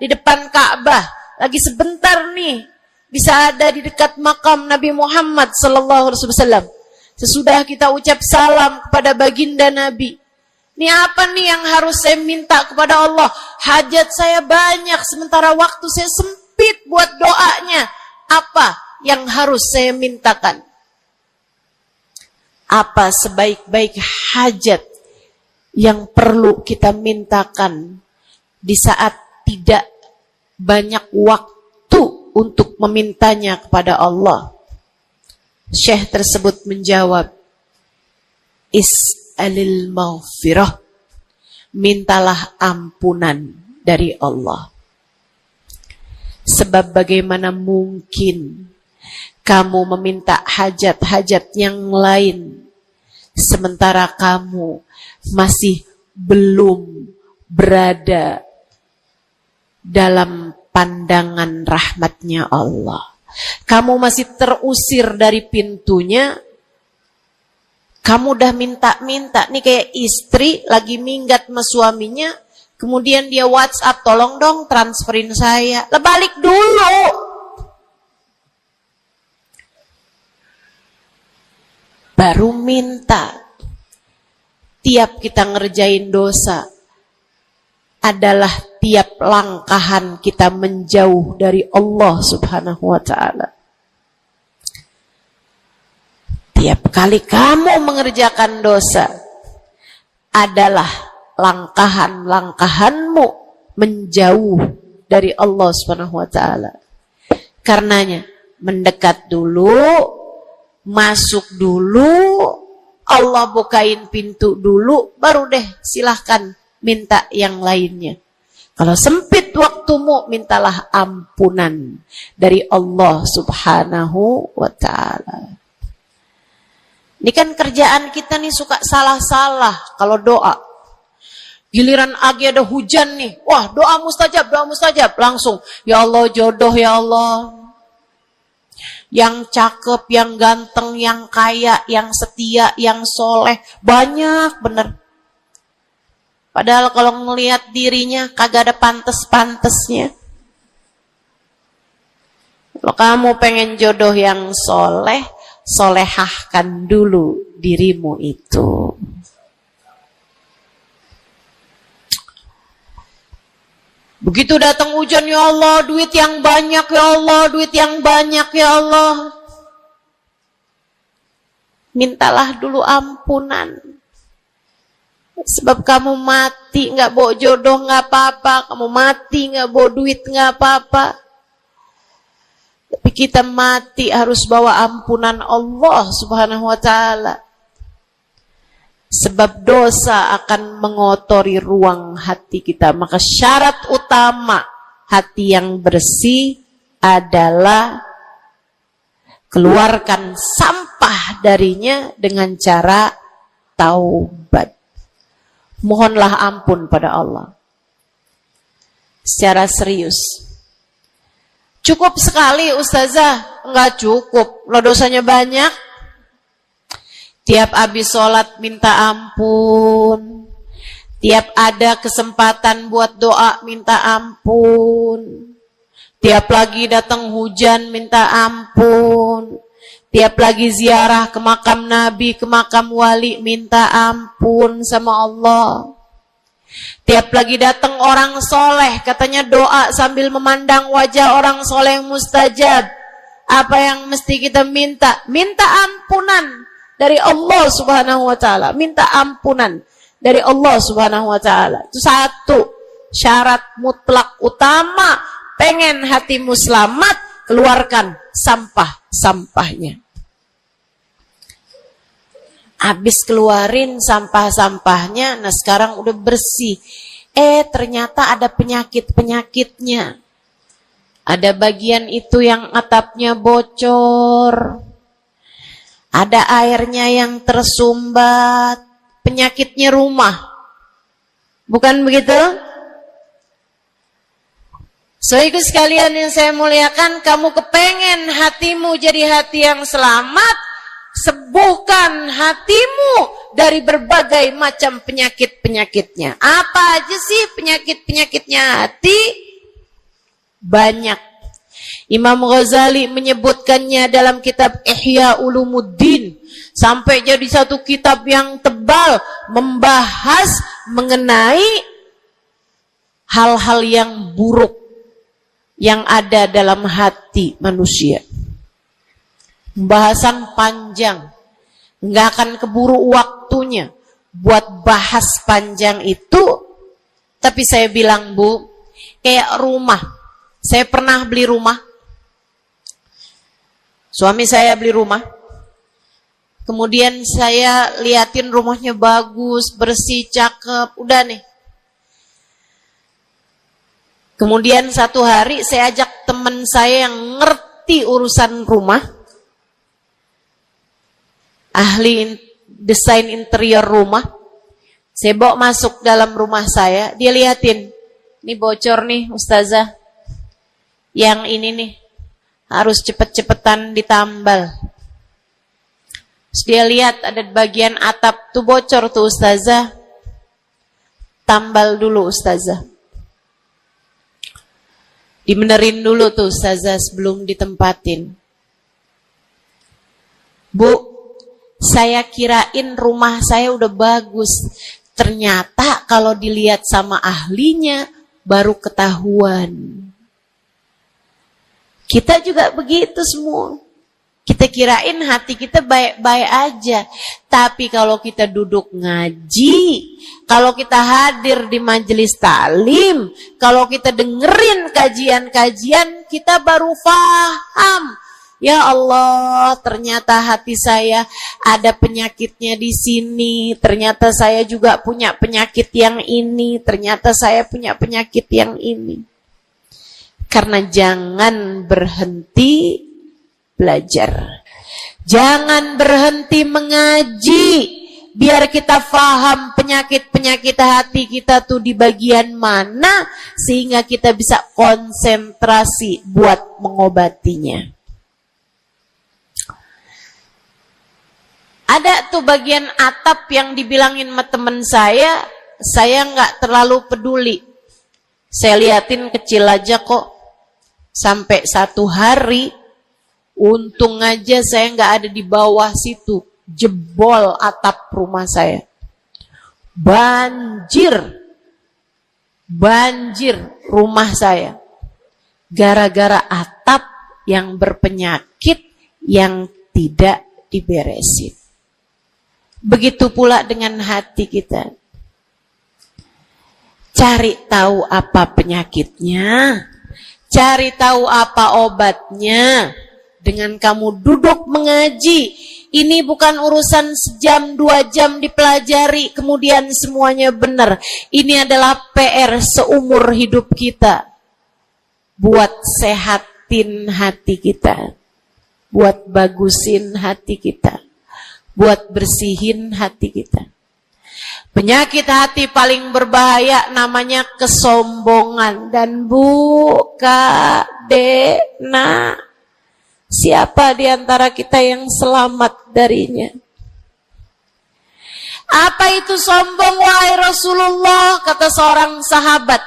di depan Ka'bah. Lagi sebentar nih, bisa ada di dekat makam Nabi Muhammad SAW. Sesudah kita ucap salam kepada baginda Nabi. Ini apa nih yang harus saya minta kepada Allah? Hajat saya banyak, sementara waktu saya sempit buat doanya. Apa yang harus saya mintakan? Apa sebaik-baik hajat yang perlu kita mintakan di saat tidak banyak waktu untuk memintanya kepada Allah? Syekh tersebut menjawab, is'alil maghfirah, mintalah ampunan dari Allah. Sebab bagaimana mungkin kamu meminta hajat-hajat yang lain sementara kamu masih belum berada dalam pandangan rahmatnya Allah. Kamu masih terusir dari pintunya. Kamu udah minta-minta. Nih kayak istri lagi minggat sama suaminya. Kemudian dia WhatsApp, tolong dong transferin saya. Lah balik dulu. Baru minta. Tiap kita ngerjain dosa adalah tiap langkahan kita menjauh dari Allah Subhanahu wa ta'ala. Tiap kali kamu mengerjakan dosa adalah langkahan-langkahanmu menjauh dari Allah Subhanahu wa ta'ala. Karenanya mendekat dulu, masuk dulu, Allah bukain pintu dulu, baru deh silahkan minta yang lainnya. Kalau sempit menit waktumu, mintalah ampunan dari Allah Subhanahu wa ta'ala. Ini kan kerjaan kita nih suka salah-salah kalau doa. Giliran lagi ada hujan nih, wah doa mustajab, langsung, ya Allah jodoh ya Allah. Yang cakep, yang ganteng, yang kaya, yang setia, yang soleh, banyak bener. Padahal kalau ngelihat dirinya kagak ada pantes-pantesnya. Kalau kamu pengen jodoh yang soleh, solehahkan dulu dirimu itu. Begitu datang hujan, ya Allah, duit yang banyak, ya Allah, duit yang banyak, ya Allah. Mintalah dulu ampunan. Sebab kamu mati nggak bawa jodoh nggak apa-apa, kamu mati nggak bawa duit nggak apa-apa. Tapi kita mati harus bawa ampunan Allah Subhanahu wa ta'ala. Sebab dosa akan mengotori ruang hati kita. Maka syarat utama hati yang bersih adalah keluarkan sampah darinya dengan cara taubat. Mohonlah ampun pada Allah. Secara serius. Cukup sekali Ustazah? Enggak cukup. Lo dosanya banyak. Tiap habis sholat minta ampun. Tiap ada kesempatan buat doa minta ampun. Tiap lagi datang hujan minta ampun. Tiap lagi ziarah ke makam Nabi, ke makam wali minta ampun sama Allah. Tiap lagi datang orang soleh, katanya doa sambil memandang wajah orang soleh yang mustajab. Apa yang mesti kita minta? Minta ampunan dari Allah Subhanahu wa ta'ala. Minta ampunan dari Allah Subhanahu wa ta'ala. Itu satu syarat mutlak utama. Pengen hatimu selamat, keluarkan sampah-sampahnya. Habis keluarin sampah-sampahnya, nah sekarang udah bersih. Ternyata ada penyakit-penyakitnya. Ada bagian itu yang atapnya bocor. Ada airnya yang tersumbat, penyakitnya rumah. Bukan begitu? Saudaraku sekalian yang saya muliakan, kamu kepengen hatimu jadi hati yang selamat, sembuhkan hatimu dari berbagai macam penyakit-penyakitnya. Apa aja sih penyakit-penyakitnya hati? Banyak. Imam Ghazali menyebutkannya dalam kitab Ihya Ulumuddin. Sampai jadi satu kitab yang tebal membahas mengenai hal-hal yang buruk yang ada dalam hati manusia. Pembahasan panjang. Nggak akan keburu waktunya buat bahas panjang itu. Tapi saya bilang, Bu, kayak rumah. Saya pernah beli rumah. Suami saya beli rumah. Kemudian saya liatin rumahnya bagus, bersih, cakep. Udah nih. Kemudian satu hari saya ajak teman saya yang ngerti urusan rumah. Ahli desain interior rumah. Saya bawa masuk dalam rumah saya. Dia liatin. Ini bocor nih Ustazah. Yang ini nih. Harus cepet-cepetan ditambal. Terus dia lihat ada bagian atap tuh bocor tuh Ustazah. Tambal dulu Ustazah. Dibenerin dulu tuh Ustazah sebelum ditempatin. Bu, saya kirain rumah saya udah bagus. Ternyata kalau dilihat sama ahlinya baru ketahuan. Kita juga begitu semua. Kita kirain hati kita baik-baik aja. Tapi kalau kita duduk ngaji, kalau kita hadir di majelis taklim, kalau kita dengerin kajian-kajian, kita baru paham. Ya Allah, ternyata hati saya ada penyakitnya di sini. Ternyata saya juga punya penyakit yang ini. Ternyata saya punya penyakit yang ini. Karena jangan berhenti belajar. Jangan berhenti mengaji. Biar kita paham penyakit-penyakit hati kita tuh di bagian mana. Sehingga kita bisa konsentrasi buat mengobatinya. Ada tuh bagian atap yang dibilangin sama temen saya nggak terlalu peduli. Saya liatin kecil aja kok. Sampai satu hari, untung aja saya nggak ada di bawah situ. Jebol atap rumah saya. Banjir rumah saya. Gara-gara atap yang berpenyakit yang tidak diberesin. Begitu pula dengan hati kita. Cari tahu apa penyakitnya, cari tahu apa obatnya. Dengan kamu duduk mengaji, ini bukan urusan sejam 2 jam dipelajari kemudian semuanya benar. Ini adalah PR seumur hidup kita. Buat sehatin hati kita, buat bagusin hati kita, buat bersihin hati kita. Penyakit hati paling berbahaya namanya kesombongan. Dan Bu, Kak, Dek, Nak, siapa di antara kita yang selamat darinya? Apa itu sombong, wahai Rasulullah? Kata seorang sahabat.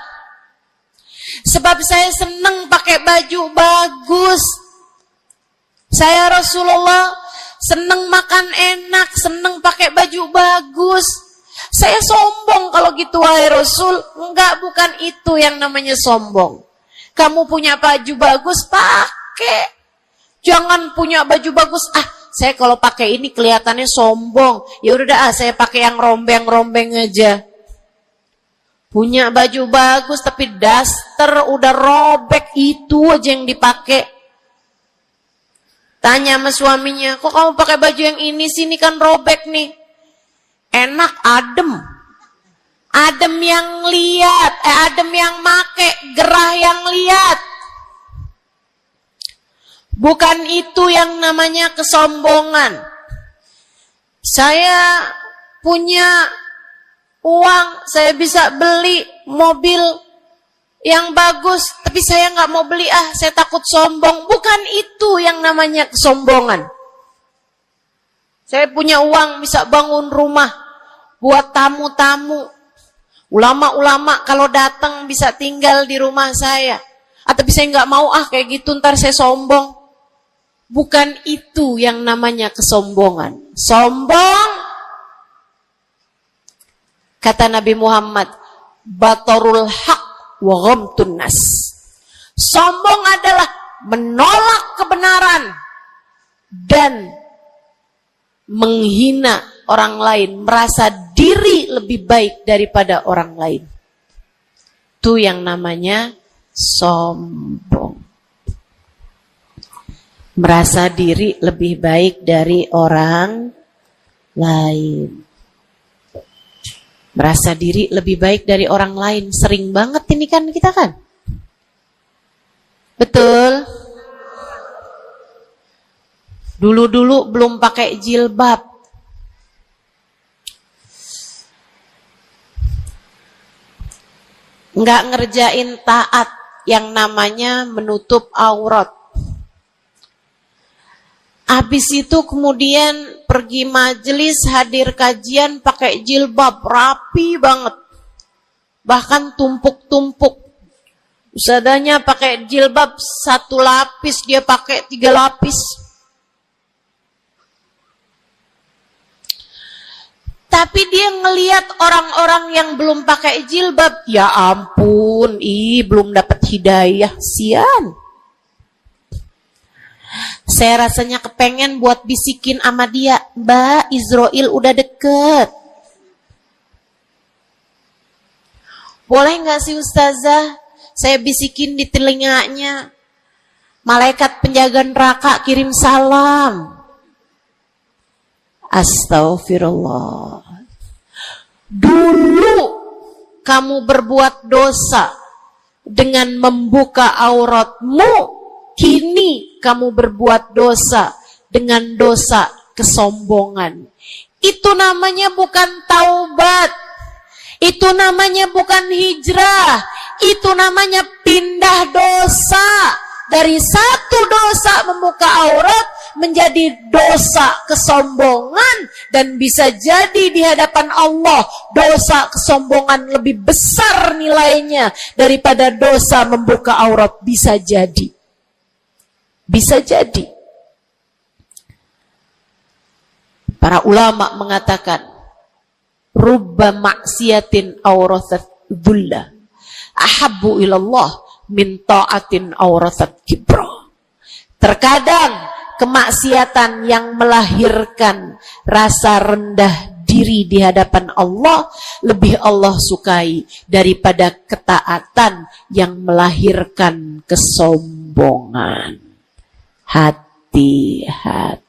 Sebab saya senang pakai baju bagus. Saya Rasulullah senang makan enak, senang pakai baju bagus. Saya sombong kalau gitu, wahai Rasul. Enggak, bukan itu yang namanya sombong. Kamu punya baju bagus, pakai. Jangan punya baju bagus. Saya kalau pakai ini kelihatannya sombong. Ya udah saya pakai yang rombeng-rombeng aja. Punya baju bagus tapi daster udah robek, itu aja yang dipakai. Tanya sama suaminya, kok kamu pakai baju yang ini sih, ini kan robek nih. Enak, adem. Adem yang lihat, adem yang make, gerah yang lihat. Bukan itu yang namanya kesombongan. Saya punya uang, saya bisa beli mobil yang bagus, tapi saya nggak mau beli, saya takut sombong. Bukan itu yang namanya kesombongan. Saya punya uang, bisa bangun rumah buat tamu-tamu. Ulama-ulama kalau datang bisa tinggal di rumah saya. Tapi saya nggak mau kayak gitu, ntar saya sombong. Bukan itu yang namanya kesombongan. Sombong, kata Nabi Muhammad, batarul haq wa ghamtun nas. Sombong adalah menolak kebenaran dan menghina orang lain, merasa diri lebih baik daripada orang lain. Itu yang namanya sombong. Merasa diri lebih baik dari orang lain. Merasa diri lebih baik dari orang lain. Sering banget ini kan kita kan? Betul? Dulu-dulu belum pakai jilbab. Nggak ngerjain taat yang namanya menutup aurat. Habis itu kemudian pergi majelis, hadir kajian pakai jilbab, rapi banget. Bahkan tumpuk-tumpuk. Ustadzanya pakai jilbab 1 lapis, dia pakai 3 lapis. Tapi dia ngelihat orang-orang yang belum pakai jilbab, ya ampun, belum dapat hidayah, sian. Saya rasanya kepengen buat bisikin sama dia, Mbak, Israel udah deket. Boleh gak sih Ustazah, saya bisikin di telinganya, malaikat penjaga neraka kirim salam. Astagfirullah. Dulu kamu berbuat dosa, dengan membuka auratmu, kini kamu berbuat dosa dengan dosa kesombongan. Itu namanya bukan taubat. Itu namanya bukan hijrah. Itu namanya pindah dosa. Dari satu dosa membuka aurat menjadi dosa kesombongan, dan bisa jadi di hadapan Allah dosa kesombongan lebih besar nilainya daripada dosa membuka aurat. Bisa jadi. Bisa jadi. Para ulama mengatakan, rubba maksiatin aurathat dhullah ahabbu ilallah min ta'atin aurathat kibra. Terkadang kemaksiatan yang melahirkan rasa rendah diri di hadapan Allah lebih Allah sukai daripada ketaatan yang melahirkan kesombongan. Hati-hati.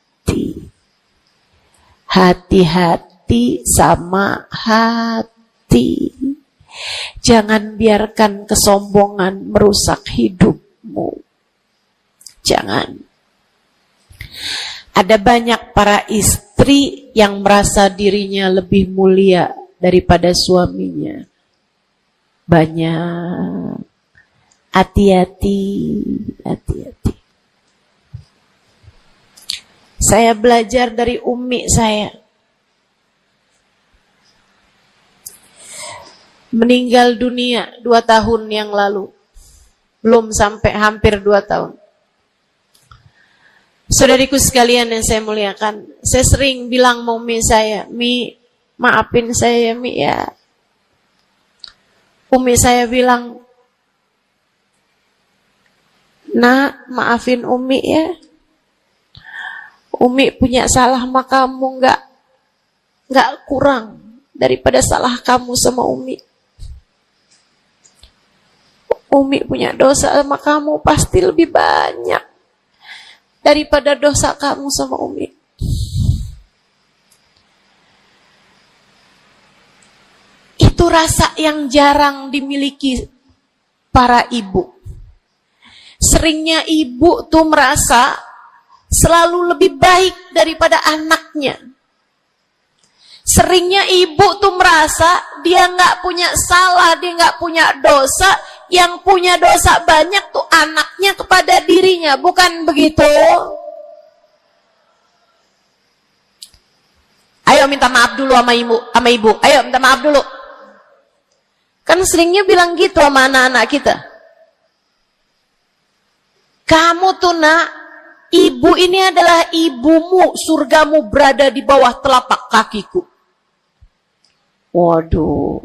Hati-hati sama hati. Jangan biarkan kesombongan merusak hidupmu. Jangan. Ada banyak para istri yang merasa dirinya lebih mulia daripada suaminya. Banyak. Hati-hati, hati-hati. Saya belajar dari umi saya. Meninggal dunia 2 tahun yang lalu. Belum sampai hampir 2 tahun. Saudariku sekalian yang saya muliakan, saya sering bilang sama umi saya, Mi, maafin saya Mi ya. Umi saya bilang, Nak, maafin Umi ya. Umi punya salah sama kamu nggak kurang daripada salah kamu sama Umi. Umi punya dosa sama kamu pasti lebih banyak daripada dosa kamu sama Umi. Itu rasa yang jarang dimiliki para ibu. Seringnya ibu tuh merasa selalu lebih baik daripada anaknya. Seringnya ibu tuh merasa dia nggak punya salah, dia nggak punya dosa. Yang punya dosa banyak tuh anaknya kepada dirinya, bukan begitu? Ayo minta maaf dulu sama ibu. Ayo minta maaf dulu. Kan seringnya bilang gitu sama anak-anak kita. Kamu tuh nak, ibu ini adalah ibumu, surgamu berada di bawah telapak kakiku. Waduh.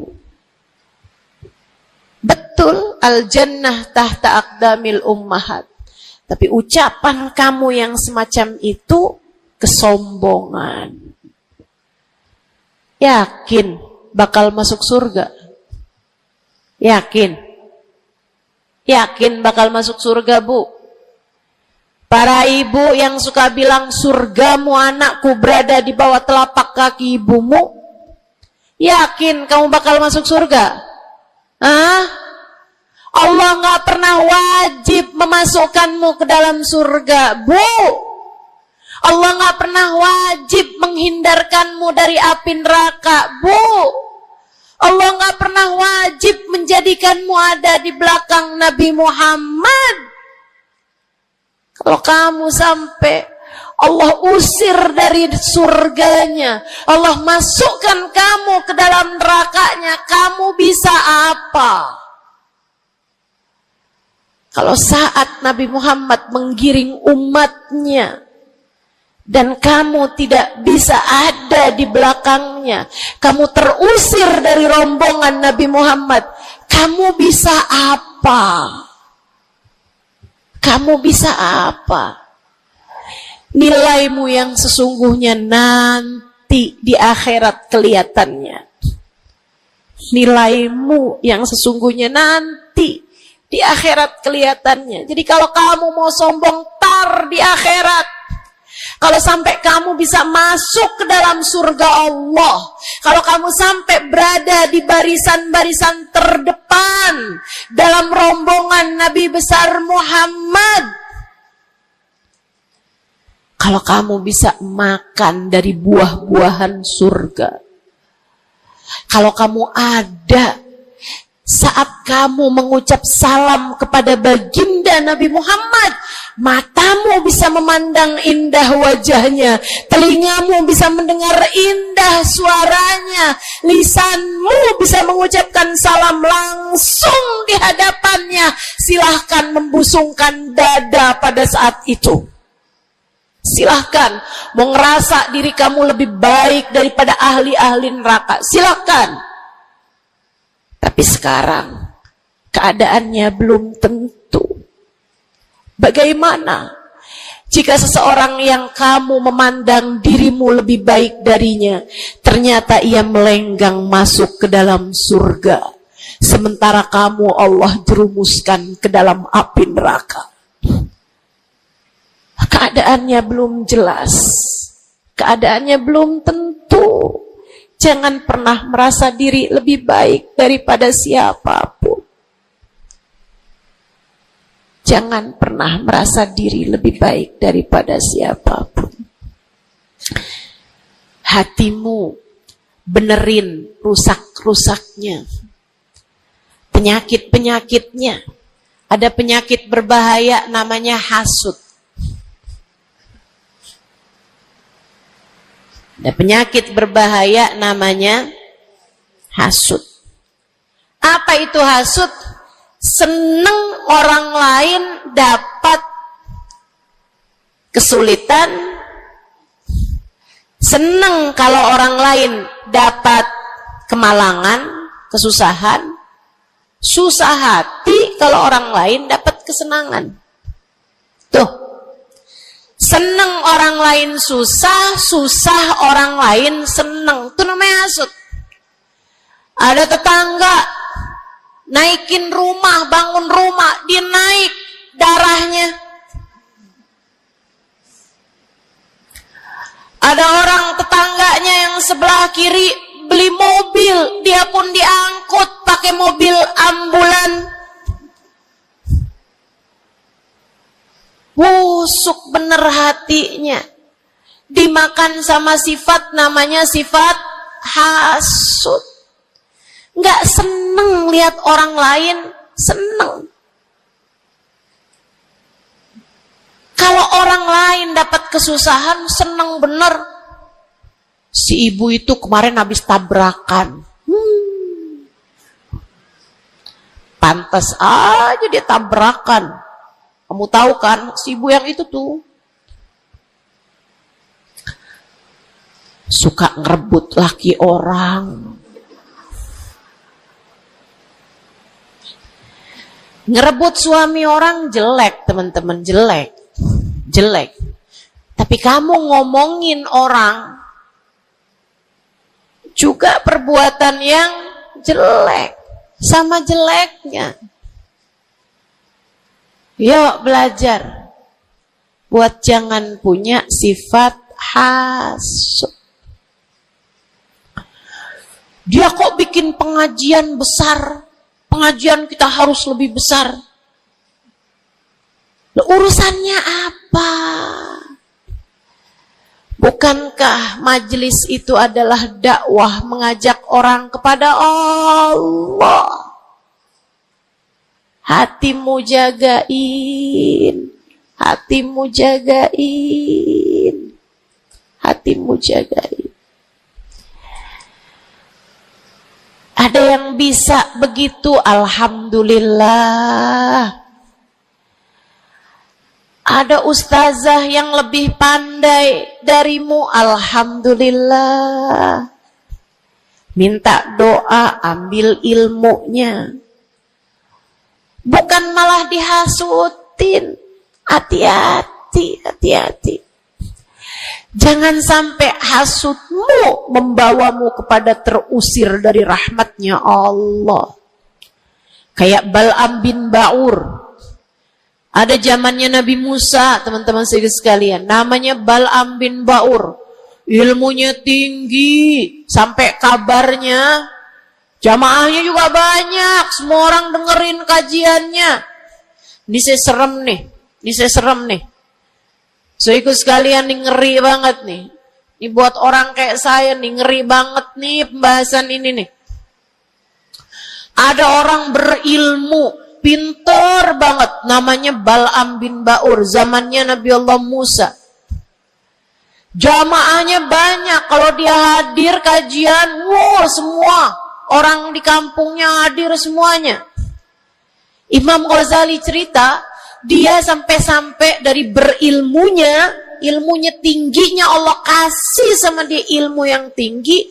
Betul, al-jannah tahta aqdamil ummahat. Tapi ucapan kamu yang semacam itu kesombongan. Yakin bakal masuk surga? Yakin? Yakin bakal masuk surga, Bu? Para ibu yang suka bilang surgamu anakku berada di bawah telapak kaki ibumu, yakin kamu bakal masuk surga? Hah? Allah nggak pernah wajib memasukkanmu ke dalam surga, Bu. Allah nggak pernah wajib menghindarkanmu dari api neraka, Bu. Allah nggak pernah wajib menjadikanmu ada di belakang Nabi Muhammad. Kalau kamu sampai Allah usir dari surganya, Allah masukkan kamu ke dalam nerakanya, kamu bisa apa? Kalau saat Nabi Muhammad menggiring umatnya, dan kamu tidak bisa ada di belakangnya, kamu terusir dari rombongan Nabi Muhammad, kamu bisa apa? Kamu bisa apa? Nilaimu yang sesungguhnya nanti di akhirat kelihatannya. Nilaimu yang sesungguhnya nanti di akhirat kelihatannya. Jadi kalau kamu mau sombong tar di akhirat. Kalau sampai kamu bisa masuk ke dalam surga Allah, kalau kamu sampai berada di barisan-barisan terdepan dalam rombongan Nabi besar Muhammad, kalau kamu bisa makan dari buah-buahan surga, kalau kamu ada saat kamu mengucap salam kepada baginda Nabi Muhammad, matamu bisa memandang indah wajahnya, telingamu bisa mendengar indah suaranya, lisanmu bisa mengucapkan salam langsung di hadapannya, silahkan membusungkan dada pada saat itu. Silahkan mau ngerasa diri kamu lebih baik daripada ahli-ahli neraka, silahkan. Tapi sekarang keadaannya belum tentu. Bagaimana jika seseorang yang kamu memandang dirimu lebih baik darinya, ternyata ia melenggang masuk ke dalam surga, sementara kamu Allah jerumuskan ke dalam api neraka? Keadaannya belum jelas, keadaannya belum tentu. Jangan pernah merasa diri lebih baik daripada siapapun. Jangan pernah merasa diri lebih baik daripada siapapun. Hatimu benerin rusak-rusaknya, penyakit-penyakitnya. Ada penyakit berbahaya namanya hasud. Ada penyakit berbahaya namanya hasud. Apa itu hasud? Seneng orang lain dapat kesulitan, seneng kalau orang lain dapat kemalangan, kesusahan, susah hati kalau orang lain dapat kesenangan. Tuh. Seneng orang lain susah, susah orang lain seneng. Itu namanya hasud. Ada tetangga naikin rumah, bangun rumah, dia naik darahnya. Ada orang tetangganya yang sebelah kiri beli mobil, dia pun diangkut pakai mobil ambulan. Busuk bener hatinya, dimakan sama sifat namanya sifat hasud. Nggak seneng lihat orang lain seneng. Kalau orang lain dapat kesusahan seneng bener. Si ibu itu kemarin habis tabrakan, pantas aja dia tabrakan. Kamu tahu kan, si ibu yang itu tuh suka ngerebut laki orang. Ngerebut suami orang jelek, teman-teman, jelek. Jelek. Tapi kamu ngomongin orang juga perbuatan yang jelek, sama jeleknya. Yuk belajar buat jangan punya sifat hasud. Dia kok bikin pengajian besar, pengajian kita harus lebih besar. Urusannya apa? Bukankah majelis itu adalah dakwah mengajak orang kepada Allah? Hatimu jagain, hatimu jagain, hatimu jagain. Ada yang bisa begitu, alhamdulillah. Ada ustazah yang lebih pandai darimu, alhamdulillah. Minta doa, ambil ilmunya. Bukan malah dihasutin. Hati-hati, hati-hati. Jangan sampai hasutmu membawamu kepada terusir dari rahmatnya Allah. Kayak Bal'am bin Ba'ur. Ada zamannya Nabi Musa, teman-teman sekalian, namanya Bal'am bin Ba'ur. Ilmunya tinggi, sampai kabarnya jamaahnya juga banyak, semua orang dengerin kajiannya. Ini saya serem nih. So ikut sekalian nih, ngeri banget nih. Ini buat orang kayak saya nih, ngeri banget nih pembahasan ini nih. Ada orang berilmu, pinter banget, namanya Bal'am bin Ba'ur, zamannya Nabi Allah Musa. Jamaahnya banyak, kalau dia hadir kajian, semua orang di kampungnya hadir semuanya. Imam Ghazali cerita, dia sampai-sampai dari berilmunya, ilmunya tingginya, Allah kasih sama dia ilmu yang tinggi.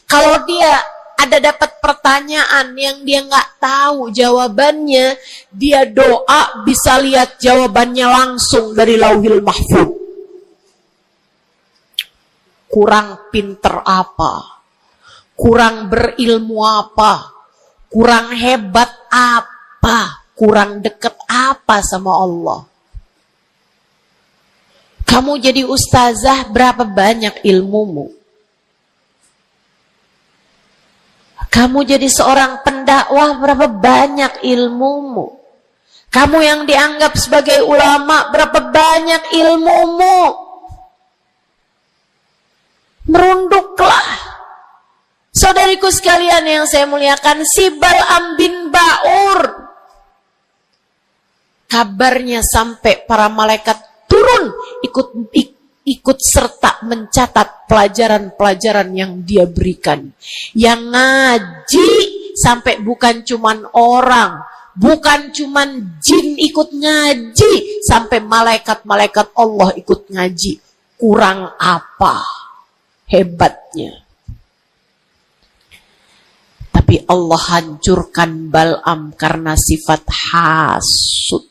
Kalau dia ada dapat pertanyaan yang dia nggak tahu jawabannya, dia doa bisa lihat jawabannya langsung dari Lauhil Mahfuz. Kurang pinter apa? Kurang berilmu apa? Kurang hebat apa? Kurang deket apa sama Allah? Kamu jadi ustazah, berapa banyak ilmumu? Kamu jadi seorang pendakwah, berapa banyak ilmumu? Kamu yang dianggap sebagai ulama, berapa banyak ilmumu? Merunduklah. Saudariku sekalian yang saya muliakan, si Bal'am bin Ba'ur, kabarnya sampai para malaikat turun ikut serta mencatat pelajaran-pelajaran yang dia berikan. Yang ngaji sampai bukan cuman orang, bukan cuman jin ikut ngaji, sampai malaikat-malaikat Allah ikut ngaji. Kurang apa hebatnya? Tapi Allah hancurkan Bal'am karena sifat hasud.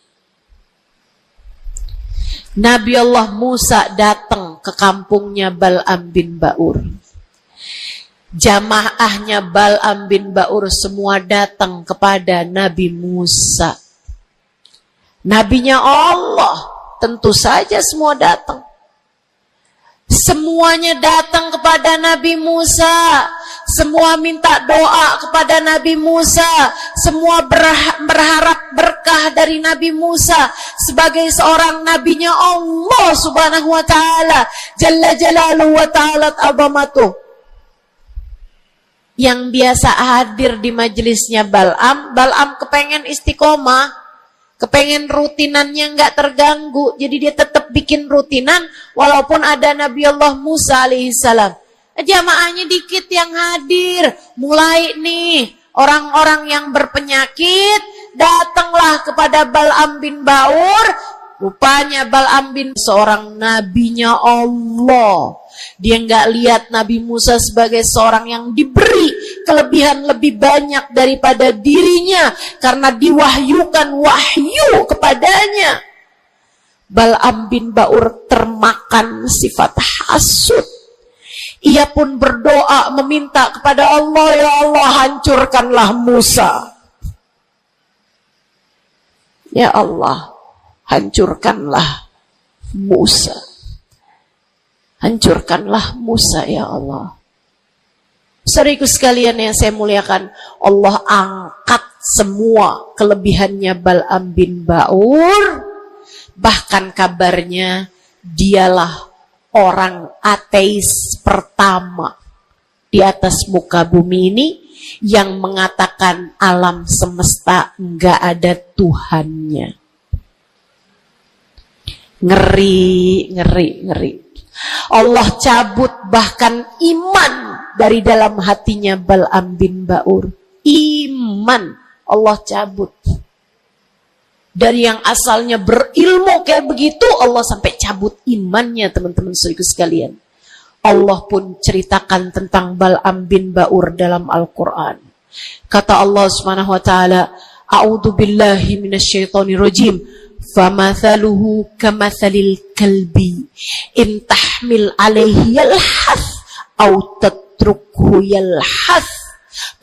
Nabi Allah Musa datang ke kampungnya Bal'am bin Ba'ur. Jamaahnya Bal'am bin Ba'ur semua datang kepada Nabi Musa. Nabinya Allah, tentu saja semua datang. Semuanya datang kepada Nabi Musa. Semua minta doa kepada Nabi Musa. Semua berharap berkah dari Nabi Musa sebagai seorang nabinya Allah Subhanahu wa ta'ala, Jalla Jalaluhu wa ta'ala azamatuh. Yang biasa hadir di majelisnya Bal'am kepengen istiqomah, kepengen rutinannya nggak terganggu, jadi dia tetap bikin rutinan walaupun ada Nabi Allah Musa alaihissalam. Jamaahnya dikit yang hadir. Mulai nih orang-orang yang berpenyakit datanglah kepada Bal'am bin Ba'ur. Rupanya Bal'am bin seorang nabinya Allah. Dia nggak lihat Nabi Musa sebagai seorang yang diberi kelebihan lebih banyak daripada dirinya karena diwahyukan wahyu kepadanya. Bal'am bin Ba'ur termakan sifat hasud. Ia pun berdoa meminta kepada Allah, ya Allah hancurkanlah Musa. Ya Allah, hancurkanlah Musa. Hancurkanlah Musa ya Allah. Saudaraku sekalian yang saya muliakan, Allah angkat semua kelebihannya Bal'am bin Ba'ur. Bahkan kabarnya dialah orang ateis pertama di atas muka bumi ini yang mengatakan alam semesta enggak ada Tuhannya. Ngeri. Allah cabut bahkan iman dari dalam hatinya Bal'am bin Ba'ur. Iman Allah cabut. Dari yang asalnya berilmu kayak begitu, Allah sampai cabut imannya, teman-teman saudaraku sekalian. Allah pun ceritakan tentang Bal'am bin Ba'ur dalam Al-Quran. Kata Allah Subhanahu wa ta'ala, A'udzu billahi minasyaitonir rajim. Famathaluhu kamathalil kalbi in tahmil alaihi yalhath aw tatrukhu yalhath.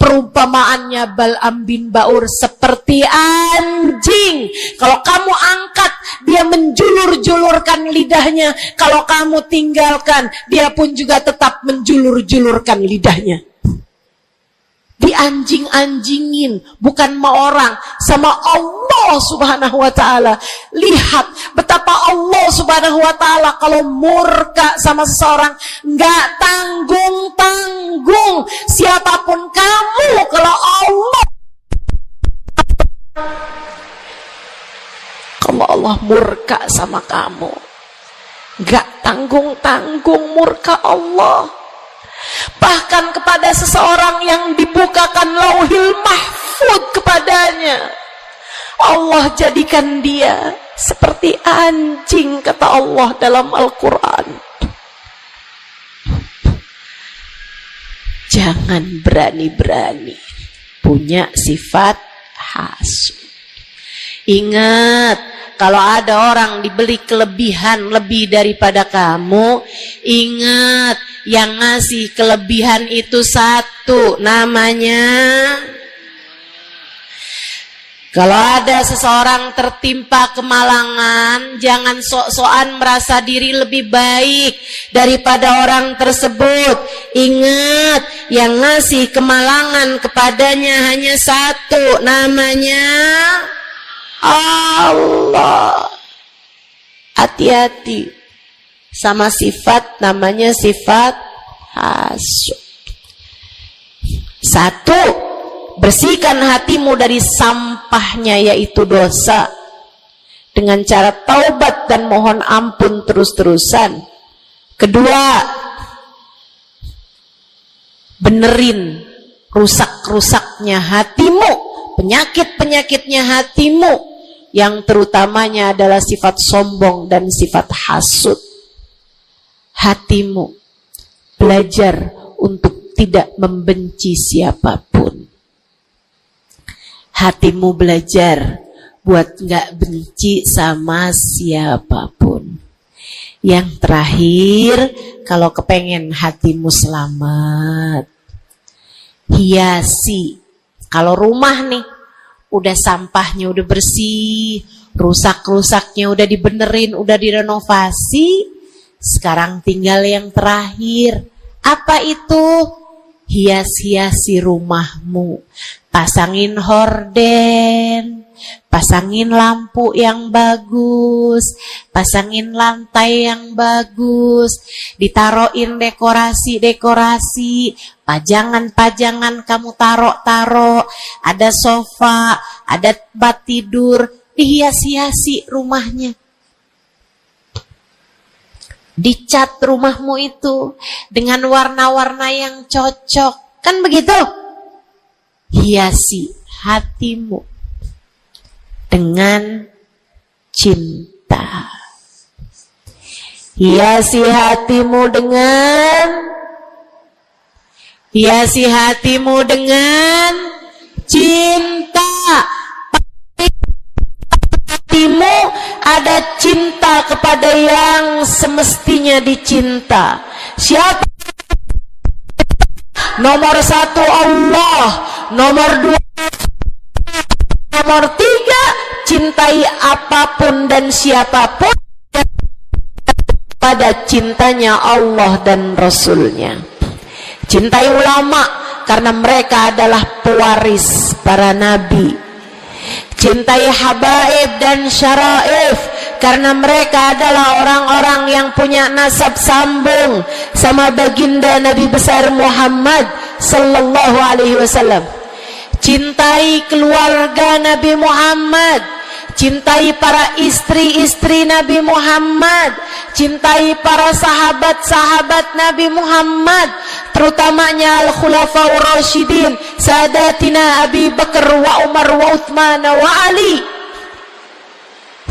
Perumpamaannya Bal'am bin Ba'ur seperti anjing. Kalau kamu angkat, dia menjulur-julurkan lidahnya. Kalau kamu tinggalkan, dia pun juga tetap menjulur-julurkan lidahnya. Dianjing-anjingin, bukan sama orang, sama Allah subhanahu wa ta'ala. Lihat betapa Allah subhanahu wa ta'ala kalau murka sama seseorang nggak tanggung-tanggung. Siapapun kamu, kalau Allah murka sama kamu, nggak tanggung-tanggung murka Allah. Bahkan kepada seseorang yang dibukakan lauhil mahfud kepadanya, Allah jadikan dia seperti anjing, kata Allah dalam Al-Quran. Jangan berani-berani punya sifat hasud. Ingat, kalau ada orang diberi kelebihan lebih daripada kamu, ingat, yang ngasih kelebihan itu satu, namanya. Kalau ada seseorang tertimpa kemalangan, jangan sok-sokan merasa diri lebih baik daripada orang tersebut. Ingat, yang ngasih kemalangan kepadanya hanya satu, namanya Allah. Hati-hati sama sifat namanya sifat hasud. Satu, bersihkan hatimu dari sampahnya yaitu dosa dengan cara taubat dan mohon ampun terus-terusan. Kedua, benerin rusak-rusaknya hatimu, penyakit-penyakitnya hatimu, yang terutamanya adalah sifat sombong dan sifat hasud. Hatimu belajar untuk tidak membenci siapapun. Hatimu belajar buat gak benci sama siapapun. Yang terakhir, kalau kepengen hatimu selamat, hiasi. Kalau rumah nih, udah sampahnya udah bersih, rusak-rusaknya udah dibenerin, udah direnovasi, sekarang tinggal yang terakhir. Apa itu? Hias-hiasi rumahmu. Pasangin horden, pasangin lampu yang bagus, pasangin lantai yang bagus, ditaruhin dekorasi-dekorasi, pajangan-pajangan kamu taruh-taruh, ada sofa, ada tempat tidur, dihias-hiasi rumahnya. Dicat rumahmu itu dengan warna-warna yang cocok, kan begitu? Hiasi hatimu dengan cinta. Hiasi hatimu dengan cinta. Hatimu ada cinta kepada yang semestinya dicinta. Siapa? Nomor satu Allah, nomor dua, nomor tiga, cintai apapun dan siapapun pada cintanya Allah dan Rasulnya. Cintai ulama karena mereka adalah pewaris para nabi. Cintai habaib dan syaraif karena mereka adalah orang-orang yang punya nasab sambung sama baginda Nabi besar Muhammad sallallahu alaihi wasallam. Cintai keluarga Nabi Muhammad, cintai para istri-istri Nabi Muhammad, cintai para sahabat-sahabat Nabi Muhammad, terutamanya al-khulafaur rasyidin, sadatina Abi Bakar wa Umar wa Uthman wa Ali.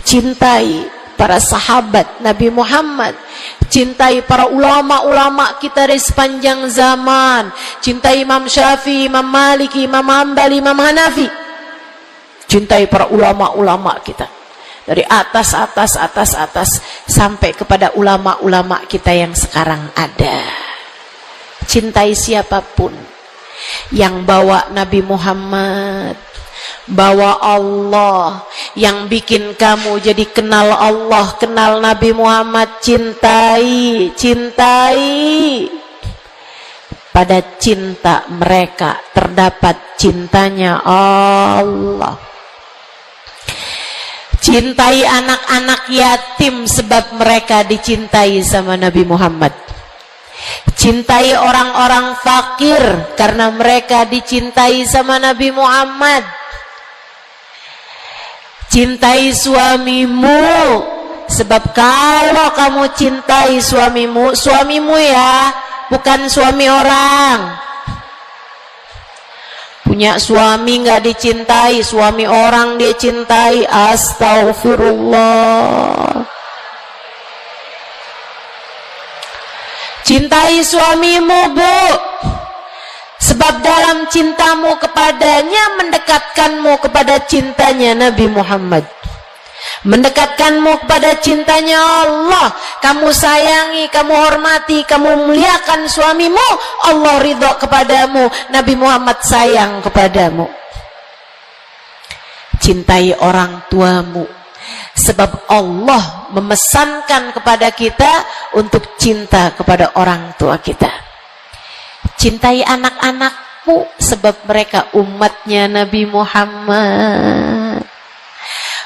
Cintai para sahabat Nabi Muhammad, cintai para ulama-ulama kita di sepanjang zaman, cintai Imam Syafi'i, Imam Maliki, Imam Hambali, Imam Hanafi. Cintai para ulama-ulama kita dari atas sampai kepada ulama-ulama kita yang sekarang ada. Cintai siapapun, yang bawa Nabi Muhammad, bawa Allah, yang bikin kamu jadi kenal Allah, kenal Nabi Muhammad, cintai. Pada cinta mereka terdapat cintanya Allah. Cintai anak-anak yatim sebab mereka dicintai sama Nabi Muhammad. Cintai orang-orang fakir karena mereka dicintai sama Nabi Muhammad. Cintai suamimu sebab kalau kamu cintai suamimu ya, bukan suami orang. Punya suami nggak dicintai, suami orang dia cintai. Astagfirullah. Cintai suamimu, Bu, sebab dalam cintamu kepadanya mendekatkanmu kepada cintanya Nabi Muhammad, mendekatkanmu kepada cintanya Allah. Kamu sayangi, kamu hormati, kamu muliakan suamimu, Allah ridho kepadamu, Nabi Muhammad sayang kepadamu. Cintai orang tuamu sebab Allah memesankan kepada kita untuk cinta kepada orang tua kita. Cintai anak-anakmu sebab mereka umatnya Nabi Muhammad.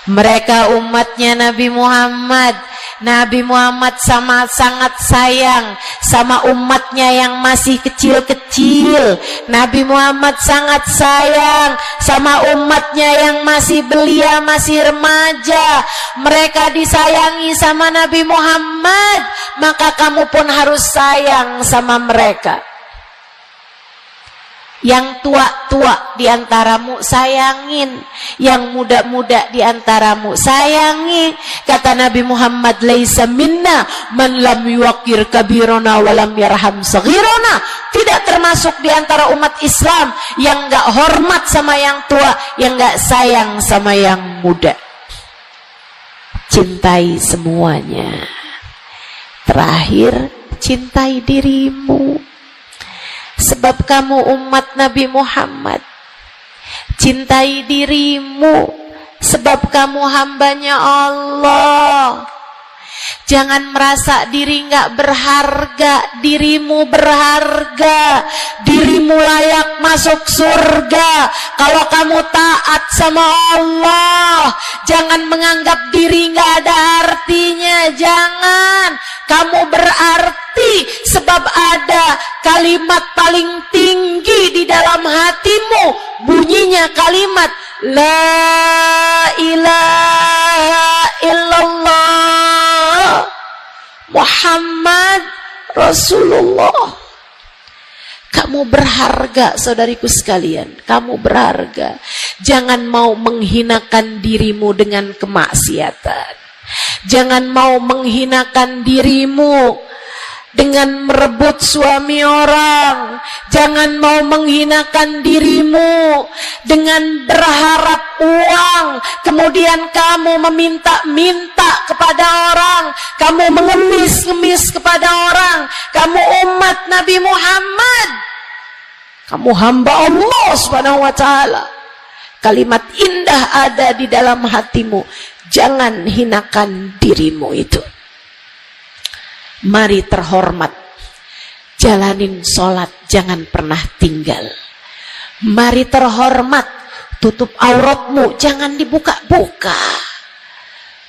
Mereka umatnya Nabi Muhammad. Nabi Muhammad sangat sayang sama umatnya yang masih kecil-kecil. Nabi Muhammad sangat sayang sama umatnya yang masih belia, masih remaja. Mereka disayangi sama Nabi Muhammad, maka kamu pun harus sayang sama mereka. Yang tua-tua diantaramu sayangin, yang muda-muda diantaramu sayangi. Kata Nabi Muhammad, laisa minna man lam yuqir kabirona wa lam yarham saghirona. Tidak termasuk diantara umat Islam yang enggak hormat sama yang tua, yang enggak sayang sama yang muda. Cintai semuanya. Terakhir, cintai dirimu sebab kamu umat Nabi Muhammad. Cintai dirimu sebab kamu hambanya Allah. Jangan merasa diri nggak berharga. Dirimu berharga. Dirimu layak masuk surga kalau kamu taat sama Allah. Jangan menganggap diri nggak ada artinya. Jangan. Kamu berarti sebab ada kalimat paling tinggi di dalam hatimu. Bunyinya kalimat La ilaha illallah Muhammad Rasulullah. Kamu berharga, saudariku sekalian. Kamu berharga. Jangan mau menghinakan dirimu dengan kemaksiatan. Jangan mau menghinakan dirimu dengan merebut suami orang. Jangan mau menghinakan dirimu dengan berharap uang. Kemudian kamu meminta-minta kepada orang. Kamu mengemis-ngemis kepada orang. Kamu umat Nabi Muhammad. Kamu hamba Allah Subhanahu wa ta'ala. Kalimat indah ada di dalam hatimu. Jangan hinakan dirimu itu. Mari terhormat. Jalanin sholat, jangan pernah tinggal. Mari terhormat. Tutup auratmu, jangan dibuka-buka.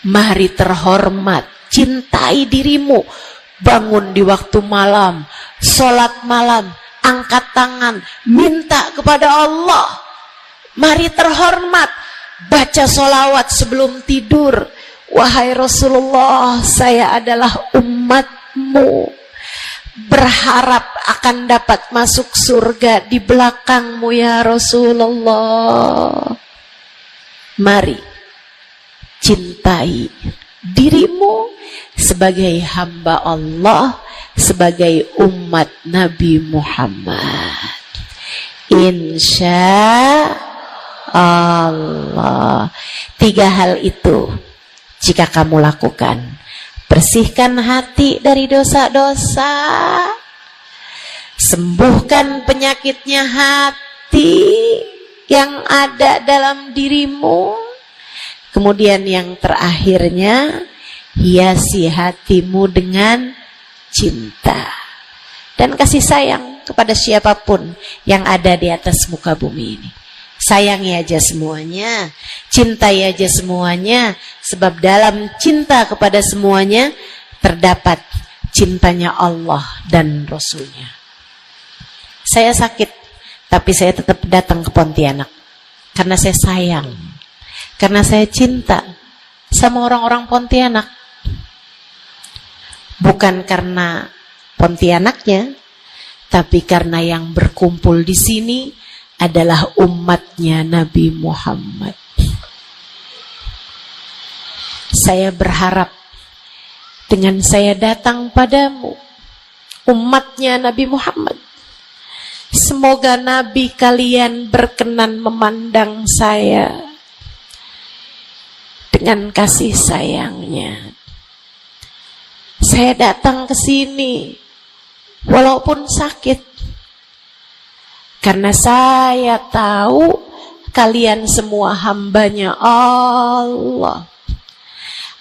Mari terhormat. Cintai dirimu. Bangun di waktu malam. Sholat malam. Angkat tangan. Minta kepada Allah. Mari terhormat. Baca sholawat sebelum tidur. Wahai Rasulullah, saya adalah umatmu. Berharap akan dapat masuk surga di belakangmu ya Rasulullah. Mari cintai dirimu sebagai hamba Allah, sebagai umat Nabi Muhammad. Insya Allah. 3 hal itu jika kamu lakukan, bersihkan hati dari dosa-dosa. sembuhkan penyakitnya hati yang ada dalam dirimu. Kemudian yang terakhirnya, hiasi hatimu dengan cinta dan kasih sayang kepada siapapun yang ada di atas muka bumi ini. Sayangi aja semuanya, cintai aja semuanya, sebab dalam cinta kepada semuanya terdapat cintanya Allah dan Rasulnya. Saya sakit, tapi saya tetap datang ke Pontianak karena saya sayang, karena saya cinta sama orang-orang Pontianak. Bukan karena Pontianaknya, tapi karena yang berkumpul di sini adalah umatnya Nabi Muhammad. Saya berharap dengan saya datang padamu, umatnya Nabi Muhammad, semoga Nabi kalian berkenan memandang saya dengan kasih sayangnya. Saya datang ke sini walaupun sakit, karena saya tahu kalian semua hambanya Allah.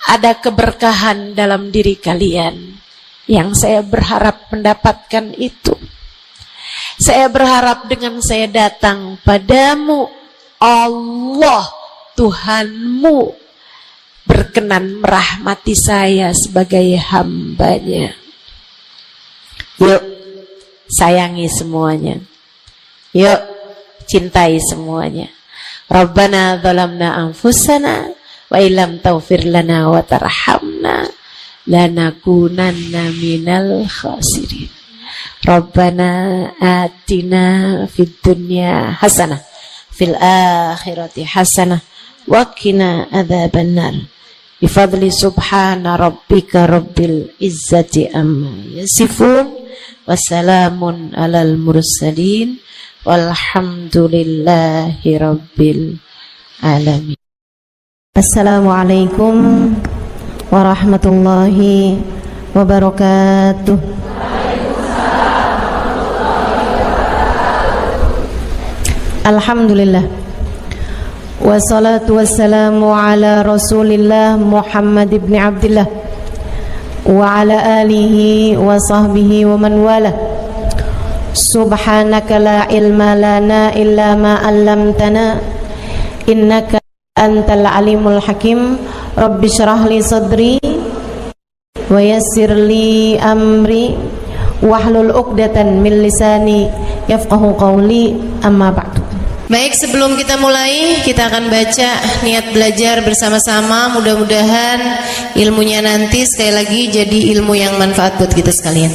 Ada keberkahan dalam diri kalian yang saya berharap mendapatkan itu. Saya berharap dengan saya datang padamu, Allah Tuhanmu berkenan merahmati saya sebagai hambanya. Yuk, sayangi semuanya. Yuk, cintai semuanya. Rabbana zalamna anfusana wa illam taghfir lana wa tarhamna lanakunanna minal khasirin. Rabbana atina fid dunya hasanah fil akhirati hasanah wa qina adzabannar. Bifadli subhana rabbika rabbil izzati amma yasifun, wassalamun alal mursalin, walhamdulillahi rabbil alamin. Assalamualaikum warahmatullahi wabarakatuh. Alhamdulillah, wassalatu wassalamu ala Rasulillah Muhammad ibn Abdillah wa ala alihi wa sahbihi wa man wala. Subhanaka la ilma lana illa ma 'allamtana innaka antal alimul hakim. Rabbi shrah li sadri wa yassir li amri wahlul 'uqdatan min lisani yafqahu qawli. Amma ba'du. Baik, sebelum kita mulai, kita akan baca niat belajar bersama-sama. Mudah-mudahan ilmunya nanti sekali lagi jadi ilmu yang manfaat buat kita sekalian.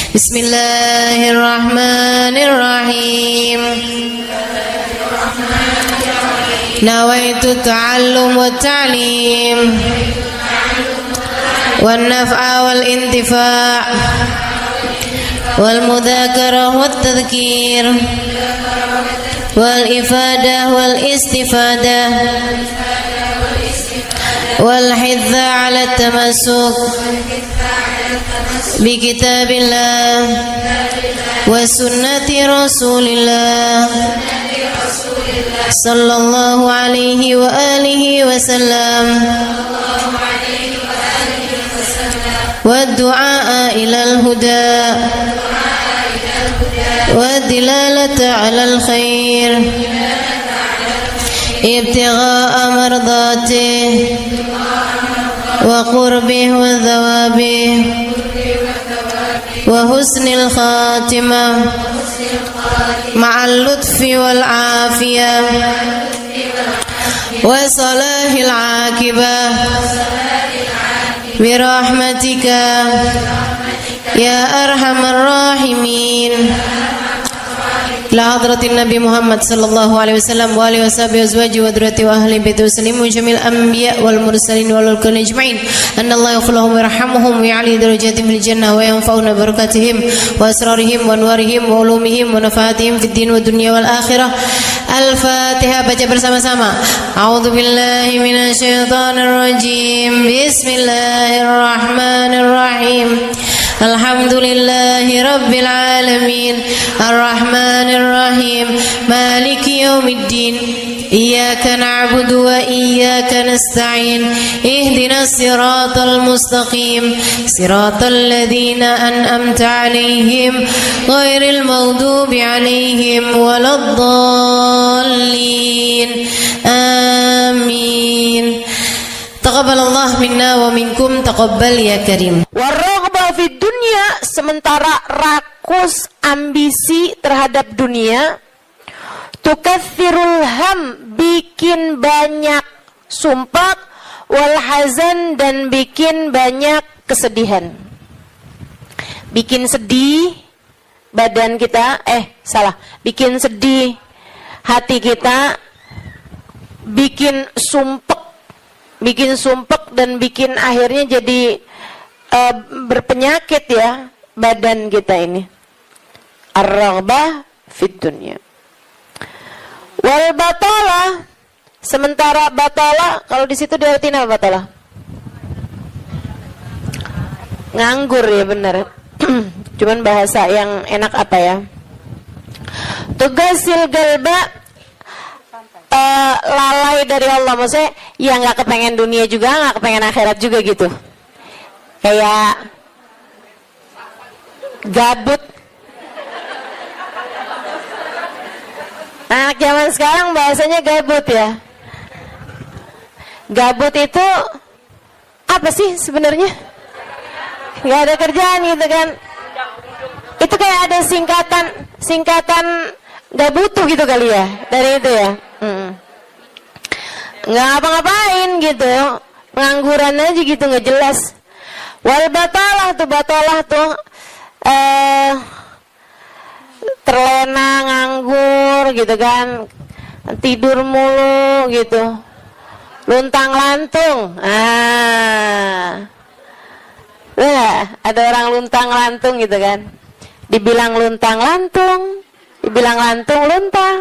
Bismillahirrahmanirrahim. Nawaitu ta'allum wa ta'lim wan naf'a wal intifa' wal mudzakarah wat tadhkir wal ifadah wal istifadah wal hidza ala tamassuk bi kitabillah wa sunnati rasulillah sallallahu alaihi wa alihi wasallam wa du'a ilal huda والدلالة على الخير ابتغاء مرضاته وقربه وثوابه وحسن الخاتمة مع اللطف والعافية وصلاح العاقبة برحمتك يا أرحم الراحمين. La hadratin Nabi Muhammad sallallahu alaihi wasallam wa alihi washabihi azwaji wa dzurriyyati wa ahli baiti waslimu jamil anbiya wal mursalin wal kulli ajma'in anna Allah yaghfir lahum wa yarhamhum wa ya'li darajatihim fil jannah wa yanfa'una barakatihim wa asrarihim wa anwarihim wa ulumihim wa nafaatihim fid din wa dunya wal akhirah. Al-Fatihah, baca bersama-sama. A'udzu billahi minasy syaithanir rajim. Bismillahirrahmanirrahim. Alhamdulillahi Rabbil Alamin Ar-Rahmanir Rahim Maliki Yawmiddin Iyyaka na'budu wa iyyaka nasta'in Ihdinas siratal mustaqim Siratal ladzina an'amta 'alaihim ghairil maghdubi 'alaihim waladdallin. Amin. Taqabbalallah minna wa minkum, taqabbal ya karim. Warraghbah fid dunya, sementara rakus ambisi terhadap dunia, tukathirul ham, bikin banyak sumpah, wal hazan, dan bikin banyak kesedihan. Bikin sedih badan kita, bikin sedih hati kita, bikin sumpek dan bikin akhirnya jadi berpenyakit ya badan kita ini. Ar-raghbah fid dunya. Wal batalah, sementara batalah, kalau di situ diartiin apa batalah? Nganggur ya, benar. Cuman bahasa yang enak apa ya? Tugasil galba, lalai dari Allah, maksudnya ya nggak kepengen dunia juga, nggak kepengen akhirat juga gitu, kayak gabut. Anak zaman sekarang bahasanya gabut ya. Gabut itu apa sih sebenarnya? Nggak ada kerjaan gitu kan? Itu kayak ada singkatan nggak butuh gitu kali ya dari itu ya. Nggak ngapa-ngapain gitu, pengangguran aja gitu, nggak jelas. Wal batalah tuh terlena, nganggur gitu kan, tidur mulu gitu, luntang lantung. Ada orang luntang lantung gitu kan, dibilang luntang lantung, dibilang lantung luntang.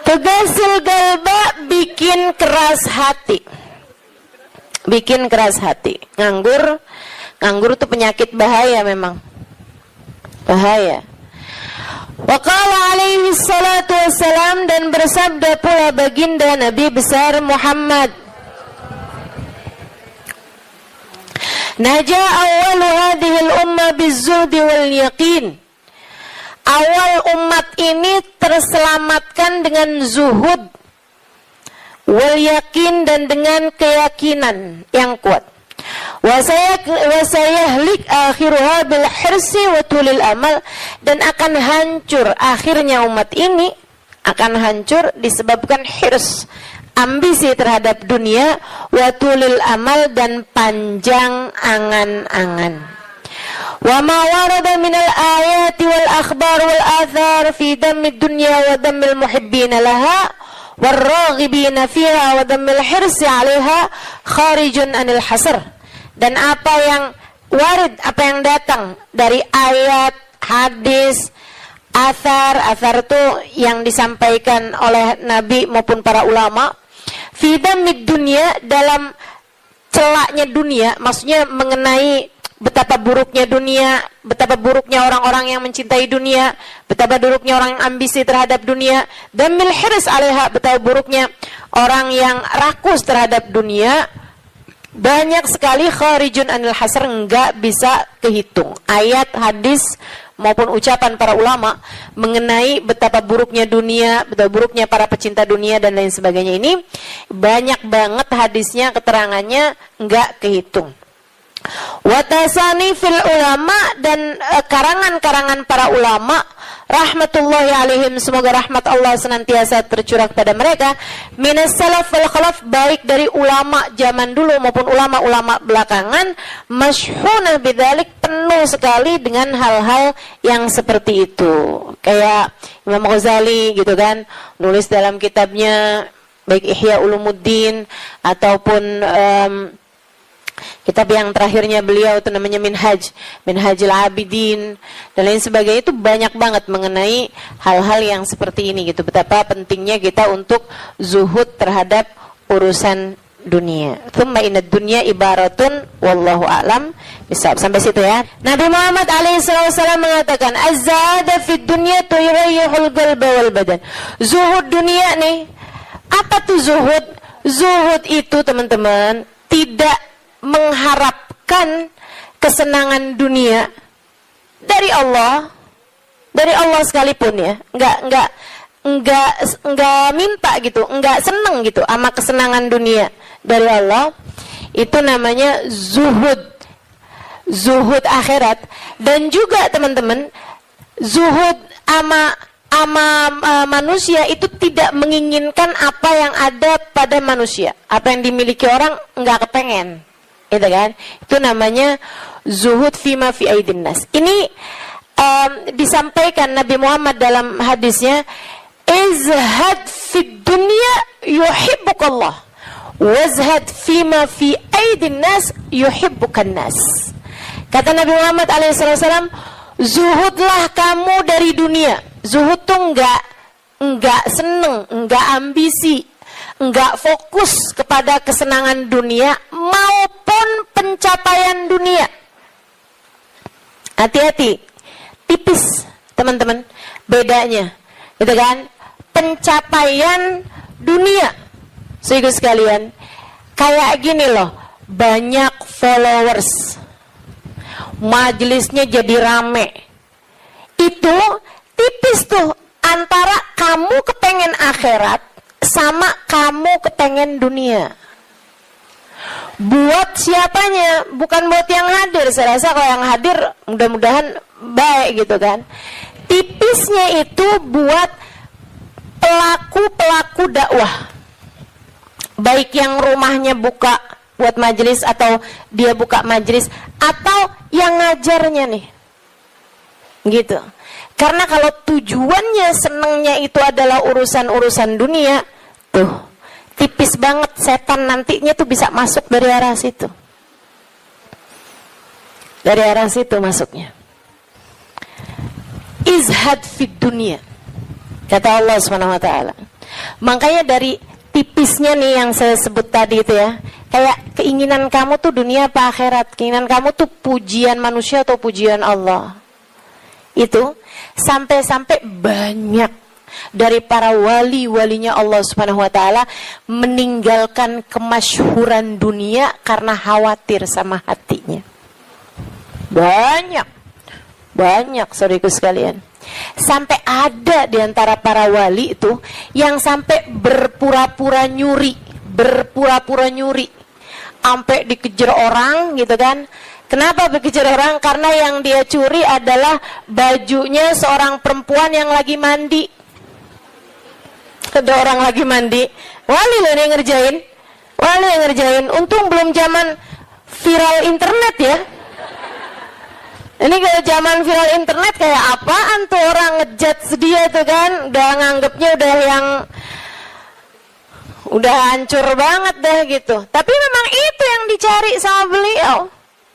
Tugasil galba, bikin keras hati. Bikin keras hati. Nganggur tuh penyakit bahaya memang. Bahaya. Wa qala alaihi salatu wassalam, dan bersabda pula baginda Nabi besar Muhammad, Naja awwalu hadhihi al-umma biz-zuhdi wal yaqin. Awal umat ini terselamatkan dengan zuhud, wal yakin, dan dengan keyakinan yang kuat. Wa sayahlik akhiruha bil hirsi wa tulil amal, dan akan hancur akhirnya umat ini, akan hancur disebabkan hirs, ambisi terhadap dunia, wa tulil amal, dan panjang angan-angan. Wa ma warada minal ayati wal akhbar wal athar fi dammid dunya wa dammil muhibbina laha warraghibina fiha wa dammil hirsi 'alaiha kharijun anil hasr. Dan apa yang warid, apa yang datang dari ayat, hadis, athar itu yang disampaikan oleh Nabi maupun para ulama, fi dammid dunya, dalam celaknya dunia, maksudnya mengenai betapa buruknya dunia, betapa buruknya orang-orang yang mencintai dunia, betapa buruknya orang yang ambisi terhadap dunia, dan mil hirs 'alaiha, betapa buruknya orang yang rakus terhadap dunia. Banyak sekali kharijun anil hasr, enggak bisa kehitung. Ayat, hadis maupun ucapan para ulama mengenai betapa buruknya dunia, betapa buruknya para pecinta dunia dan lain sebagainya ini banyak banget hadisnya, keterangannya enggak kehitung. Watasani fil ulama, dan karangan-karangan para ulama rahmatullahi alaihim, semoga rahmat Allah senantiasa tercurah kepada mereka, minas salaf wal khalaf, baik dari ulama zaman dulu maupun ulama-ulama belakangan, masyhunah bidzalik, penuh sekali dengan hal-hal yang seperti itu. Kayak Imam Ghazali gitu kan, nulis dalam kitabnya baik Ihya Ulumuddin ataupun kitab yang terakhirnya beliau itu namanya Minhajul Abidin dan lain sebagainya, itu banyak banget mengenai hal-hal yang seperti ini gitu. Betapa pentingnya kita untuk zuhud terhadap urusan dunia. Tsumma inad dunya ibaratun wallahu a'lam bisawab. Sampai situ ya. Nabi Muhammad alaihissalam mengatakan, az-zahada fid dunya tuyrayyihul qalba wal badan. Zuhud dunia nih. Apa tuh zuhud? Zuhud itu teman-teman tidak mengharapkan kesenangan dunia dari Allah sekalipun ya. Enggak minta gitu, enggak seneng gitu sama kesenangan dunia dari Allah. Itu namanya zuhud akhirat. Dan juga teman-teman, zuhud ama manusia itu tidak menginginkan apa yang ada pada manusia. Apa yang dimiliki orang enggak kepengen, gitu kan? Itu namanya zuhud fima fi aidin nas. Ini disampaikan Nabi Muhammad dalam hadisnya, izhad fid dunya yuhibbukallah, wazhad fima fi aidin nas yuhibbukan nas. Kata Nabi Muhammad alaihissalam, zuhudlah kamu dari dunia. Zuhud tuh enggak seneng, enggak ambisi, enggak fokus kepada kesenangan dunia maupun pencapaian dunia. Hati-hati, tipis teman-teman bedanya, gitu kan? Pencapaian dunia, saudara sekalian, kayak gini loh, banyak followers, majelisnya jadi rame. Itu tipis tuh antara kamu kepengen akhirat sama kamu kepengen dunia. Buat siapanya? Bukan buat yang hadir. Saya rasa kalau yang hadir mudah-mudahan baik gitu kan. Tipisnya itu buat pelaku-pelaku dakwah, baik yang rumahnya buka buat majelis atau dia buka majelis, atau yang ngajarnya nih, gitu. Karena kalau tujuannya senengnya itu adalah urusan-urusan dunia, tuh tipis banget setan nantinya tuh bisa masuk dari arah situ. Dari arah situ masuknya. Izhad fid dunia, kata Allah SWT. Makanya dari tipisnya nih yang saya sebut tadi itu ya, kayak keinginan kamu tuh dunia apa akhirat, keinginan kamu tuh pujian manusia atau pujian Allah. Itu sampai-sampai banyak dari para walinya Allah Subhanahu wa taala meninggalkan kemasyhuran dunia karena khawatir sama hatinya. Banyak saudaraku sekalian. Sampai ada di antara para wali itu yang sampai berpura-pura nyuri, sampai dikejar orang gitu kan. Kenapa dikejar orang? Karena yang dia curi adalah bajunya seorang perempuan yang lagi mandi. Ada orang lagi mandi, wali loh yang ngerjain. Untung belum zaman viral internet ya. Ini kalau zaman viral internet kayak apaan tuh, orang ngejudge dia tuh kan, udah nganggepnya udah hancur banget dah gitu. Tapi memang itu yang dicari sama beliau.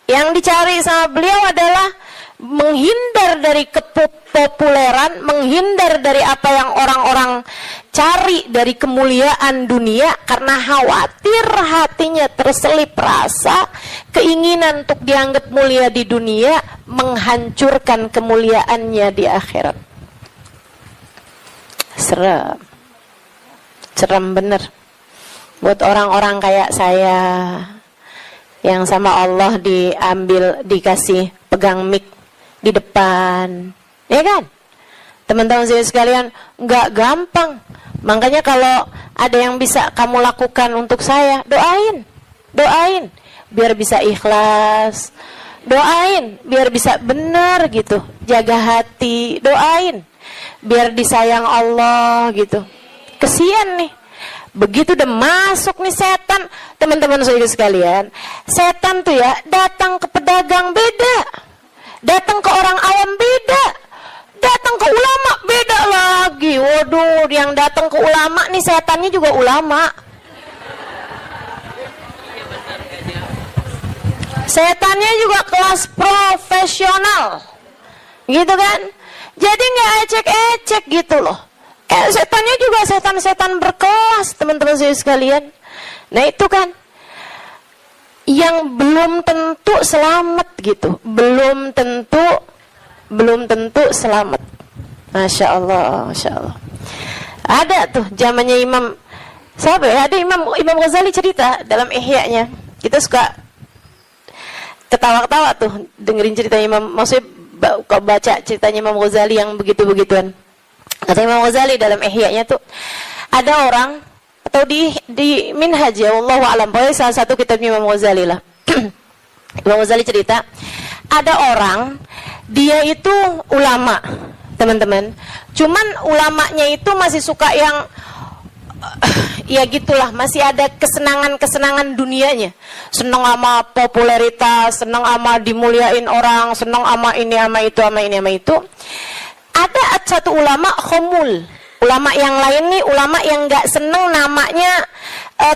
Yang dicari sama beliau adalah menghindar dari kepopuleran, menghindar dari apa yang orang-orang cari dari kemuliaan dunia, karena khawatir hatinya terselip rasa keinginan untuk dianggap mulia di dunia, menghancurkan kemuliaannya di akhirat. Serem bener buat orang-orang kayak saya yang sama Allah dikasih pegang mic di depan, ya kan? Teman-teman saya sekalian, nggak gampang. Makanya kalau ada yang bisa kamu lakukan untuk saya, doain, biar bisa ikhlas, doain, biar bisa benar gitu, jaga hati, doain, biar disayang Allah gitu. Kesian nih, begitu udah masuk nih setan, teman-teman saya sekalian, setan tuh ya datang ke pedagang beda, datang ke orang awam beda, datang ke ulama beda lagi. Waduh, yang datang ke ulama nih setannya juga ulama. Setannya juga kelas profesional, gitu kan? Jadi nggak ecek-ecek gitu loh. Setannya juga setan-setan berkelas, teman-teman saya sekalian. Nah itu kan yang belum tentu selamat gitu, belum tentu selamat. Masya Allah, Masya Allah. Ada tuh zamannya Imam, siapa ya? Ada Imam Ghazali cerita dalam Ihya-nya. Kita suka ketawa-ketawa tuh dengerin cerita Imam, maksudnya baca ceritanya Imam Ghazali yang begitu-begituan. Kata Imam Ghazali dalam Ihya-nya tuh, ada orang atau di Minhaj ya, wallahu a'lam, pokoknya salah satu kitab Imam Ghazali lah. Imam Ghazali cerita, ada orang dia itu ulama, teman-teman. Cuman ulamanya itu masih suka yang ya gitulah, masih ada kesenangan dunianya. Senang sama popularitas, senang sama dimuliain orang, senang sama ini sama itu sama ini sama itu. Ada satu ulama khomul. Ulama yang lain nih, ulama yang nggak seneng namanya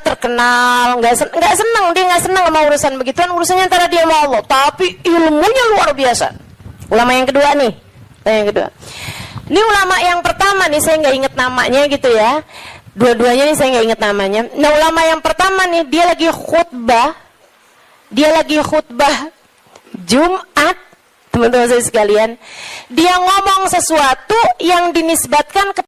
terkenal, nggak seneng, dia nggak seneng sama urusan begituan, urusannya antara dia sama Allah, tapi ilmunya luar biasa. Ulama yang kedua nih, ini ulama yang pertama nih, saya nggak inget namanya gitu ya, dua-duanya nih saya nggak inget namanya. Nah ulama yang pertama nih, dia lagi khutbah Jumat, teman-teman saya sekalian, dia ngomong sesuatu yang dinisbatkan ke